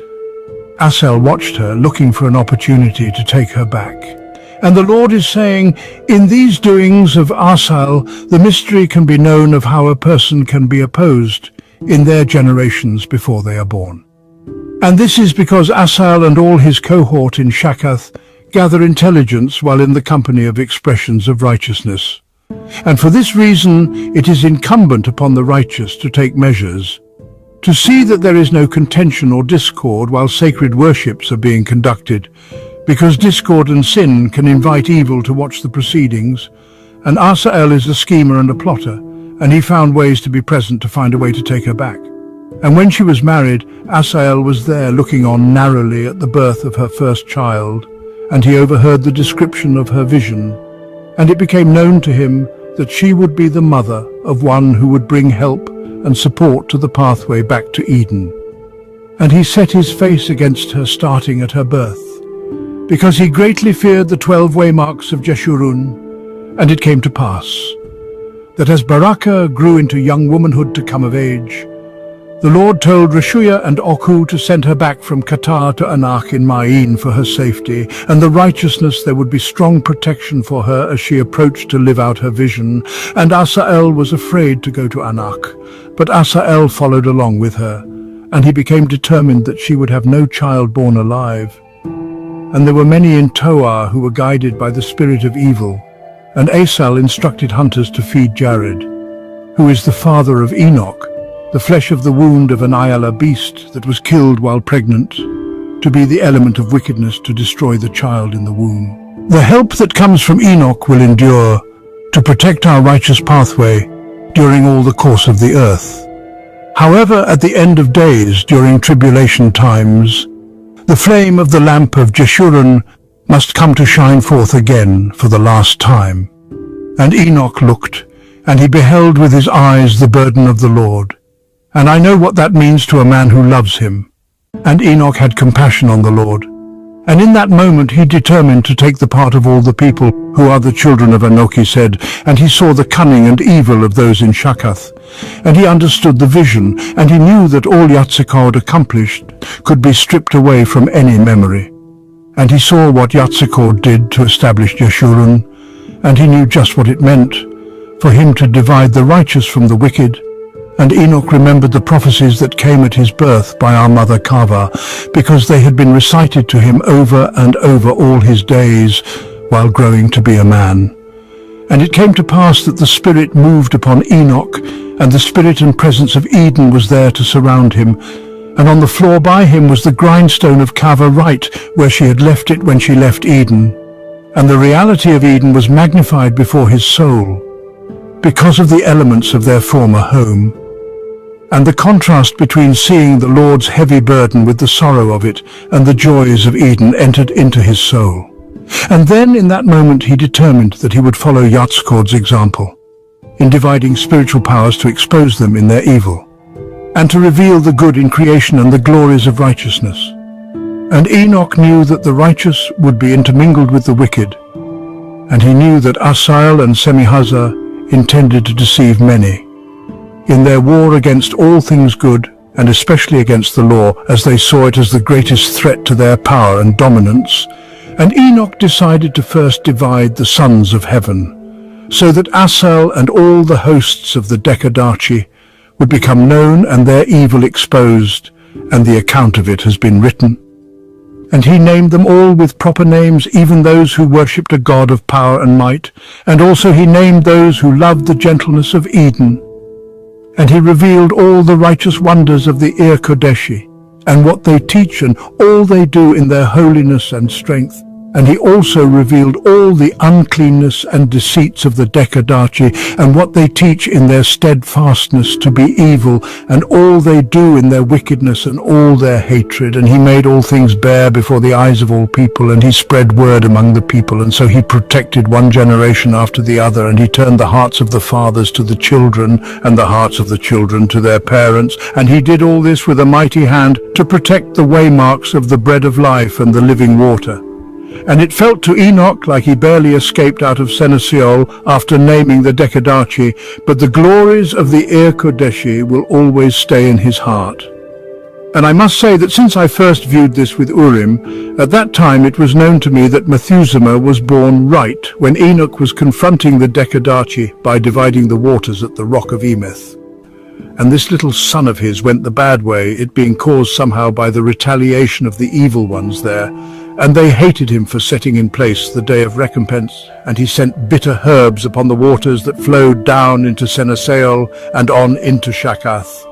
Asael watched her, looking for an opportunity to take her back. And the Lord is saying, in these doings of Asael, the mystery can be known of how a person can be opposed in their generations before they are born. And this is because Asal and all his cohort in Shakath gather intelligence while in the company of expressions of righteousness. And for this reason it is incumbent upon the righteous to take measures, to see that there is no contention or discord while sacred worships are being conducted, because discord and sin can invite evil to watch the proceedings, and Asael is a schemer and a plotter, and he found ways to be present to find a way to take her back. And when she was married, Asael was there looking on narrowly at the birth of her first child, and he overheard the description of her vision, and it became known to him that she would be the mother of one who would bring help and support to the pathway back to Eden. And he set his face against her starting at her birth, because he greatly feared the 12 waymarks of Jeshurun. And it came to pass that as Baraka grew into young womanhood to come of age, the Lord told Reshuya and Oku to send her back from Qatar to Anak in Ma'in for her safety, and the righteousness there would be strong protection for her as she approached to live out her vision. And Asael was afraid to go to Anak, but Asael followed along with her, and he became determined that she would have no child born alive. And there were many in Toar who were guided by the spirit of evil, and Asal instructed hunters to feed Jared, who is the father of Enoch, the flesh of the wound of an Ayala beast that was killed while pregnant, to be the element of wickedness to destroy the child in the womb. The help that comes from Enoch will endure to protect our righteous pathway during all the course of the earth. However, at the end of days, during tribulation times, the flame of the lamp of Jeshurun must come to shine forth again for the last time. And Enoch looked, and he beheld with his eyes the burden of the Lord. And I know what that means to a man who loves him. And Enoch had compassion on the Lord. And in that moment he determined to take the part of all the people who are the children of Enoch, he said, and he saw the cunning and evil of those in Shakath. And he understood the vision, and he knew that all Yatzikah had accomplished could be stripped away from any memory. And he saw what Yatzikah did to establish Jeshurun, and he knew just what it meant for him to divide the righteous from the wicked. And Enoch remembered the prophecies that came at his birth by our mother Kava, because they had been recited to him over and over all his days, while growing to be a man. And it came to pass that the Spirit moved upon Enoch, and the spirit and presence of Eden was there to surround him. And on the floor by him was the grindstone of Kava right, where she had left it when she left Eden. And the reality of Eden was magnified before his soul, because of the elements of their former home. And the contrast between seeing the Lord's heavy burden with the sorrow of it and the joys of Eden entered into his soul. And then in that moment he determined that he would follow Yatzkor's example, in dividing spiritual powers to expose them in their evil, and to reveal the good in creation and the glories of righteousness. And Enoch knew that the righteous would be intermingled with the wicked, and he knew that Asael and Semihazah intended to deceive many in their war against all things good, and especially against the law, as they saw it as the greatest threat to their power and dominance. And Enoch decided to first divide the sons of heaven, so that Asal and all the hosts of the Decadachi would become known and their evil exposed, and the account of it has been written. And he named them all with proper names, even those who worshipped a God of power and might, and also he named those who loved the gentleness of Eden. And he revealed all the righteous wonders of the Ir Kodeshi, and what they teach and all they do in their holiness and strength. And he also revealed all the uncleanness and deceits of the Decadachi, and what they teach in their steadfastness to be evil, and all they do in their wickedness and all their hatred. And he made all things bare before the eyes of all people, and he spread word among the people, and so he protected one generation after the other, and he turned the hearts of the fathers to the children, and the hearts of the children to their parents. And he did all this with a mighty hand to protect the waymarks of the bread of life and the living water. And it felt to Enoch like he barely escaped out of Seneseol after naming the Decadachi, but the glories of the Ir Kodeshi will always stay in his heart. And I must say that since I first viewed this with Urim, at that time it was known to me that Methuselah was born right when Enoch was confronting the Decadachi by dividing the waters at the rock of Emeth. And this little son of his went the bad way, it being caused somehow by the retaliation of the evil ones there. And they hated him for setting in place the day of recompense. And he sent bitter herbs upon the waters that flowed down into Senesael and on into Shakath.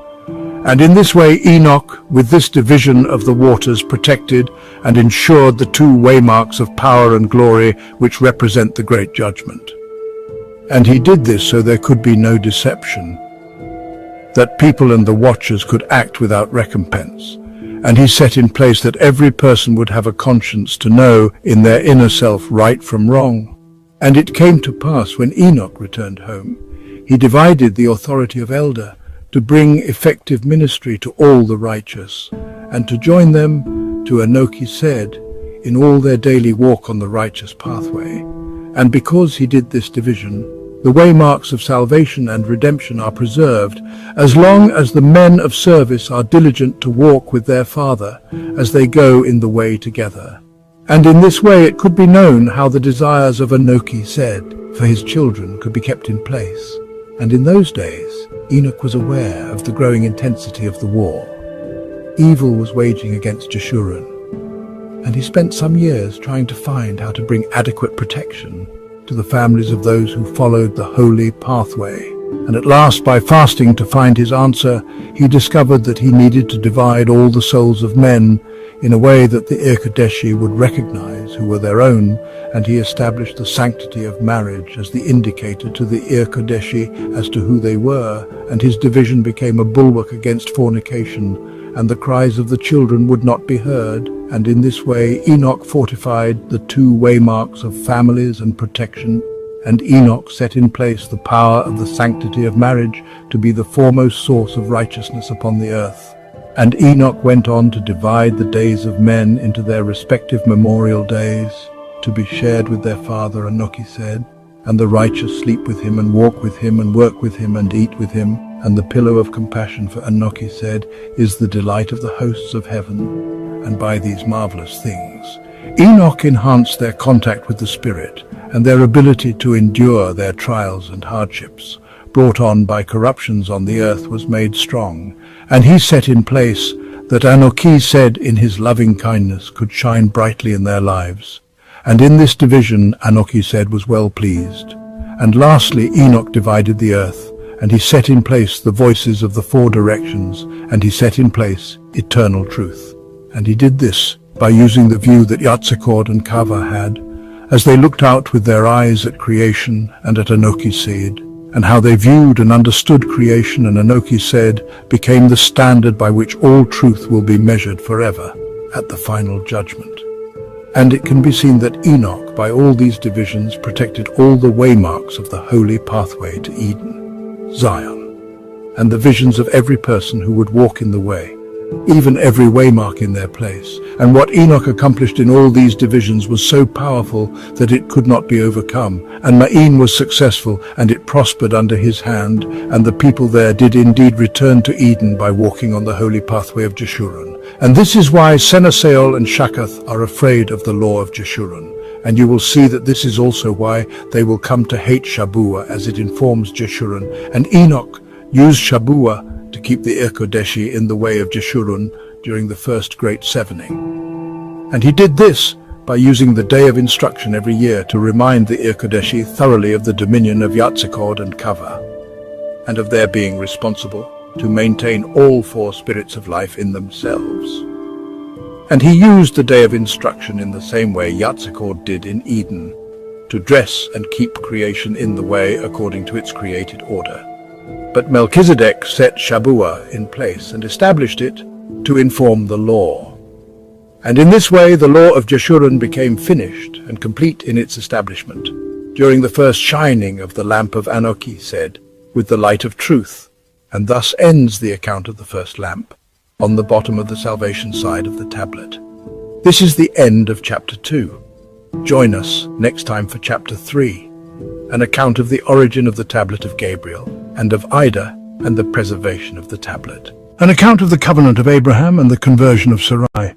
And in this way Enoch, with this division of the waters, protected and ensured the two waymarks of power and glory which represent the great judgment. And he did this so there could be no deception, that people and the watchers could act without recompense. And he set in place that every person would have a conscience to know in their inner self right from wrong. And it came to pass when Enoch returned home, he divided the authority of elder to bring effective ministry to all the righteous, and to join them to Enoch said in all their daily walk on the righteous pathway. And because he did this division, the waymarks of salvation and redemption are preserved, as long as the men of service are diligent to walk with their Father as they go in the way together. And in this way it could be known how the desires of Enoch said for his children could be kept in place. And in those days Enoch was aware of the growing intensity of the war. Evil was waging against Jeshurun, and he spent some years trying to find how to bring adequate protection to the families of those who followed the holy pathway. And at last, by fasting to find his answer, he discovered that he needed to divide all the souls of men in a way that the Irkadeshi would recognize who were their own, and he established the sanctity of marriage as the indicator to the Irkadeshi as to who they were, and his division became a bulwark against fornication, and the cries of the children would not be heard. And in this way Enoch fortified the two waymarks of families and protection, and Enoch set in place the power of the sanctity of marriage to be the foremost source of righteousness upon the earth. And Enoch went on to divide the days of men into their respective memorial days, to be shared with their father Enoch said, and the righteous sleep with him and walk with him and work with him and eat with him. And the pillow of compassion for Enoch said is the delight of the hosts of heaven. And by these marvelous things Enoch enhanced their contact with the Spirit, and their ability to endure their trials and hardships brought on by corruptions on the earth was made strong. And he set in place that Enoch said in his loving kindness could shine brightly in their lives. And in this division Enoch said was well pleased. And lastly Enoch divided the earth, and he set in place the voices of the four directions, and he set in place eternal truth. And he did this by using the view that Yatzikord and Kava had, as they looked out with their eyes at creation and at Enoch's seed, and how they viewed and understood creation, and Enoch said became the standard by which all truth will be measured forever at the final judgment. And it can be seen that Enoch, by all these divisions, protected all the waymarks of the holy pathway to Eden, Zion, and the visions of every person who would walk in the way, even every waymark in their place. And what Enoch accomplished in all these divisions was so powerful that it could not be overcome. And Ma'in was successful, and it prospered under his hand, and the people there did indeed return to Eden by walking on the holy pathway of Jeshurun. And this is why Senesael and Shakath are afraid of the law of Jeshurun. And you will see that this is also why they will come to hate Shabua, as it informs Jeshurun. And Enoch used Shabua to keep the Irkodeshi in the way of Jeshurun during the first great sevening. And he did this by using the day of instruction every year to remind the Irkodeshi thoroughly of the dominion of Yatzikord and Kava, and of their being responsible to maintain all four spirits of life in themselves. And he used the day of instruction in the same way Yatzikord did in Eden, to dress and keep creation in the way according to its created order. But Melchizedek set Shabua in place and established it to inform the law. And in this way the law of Jeshurun became finished and complete in its establishment, during the first shining of the lamp of Enoch said, with the light of truth. And thus ends the account of the first lamp, on the bottom of the salvation side of the tablet. This is the end of chapter 2. Join us next time for chapter 3, an account of the origin of the tablet of Gabriel, and of Ida, and the preservation of the tablet. An account of the covenant of Abraham and the conversion of Sarai.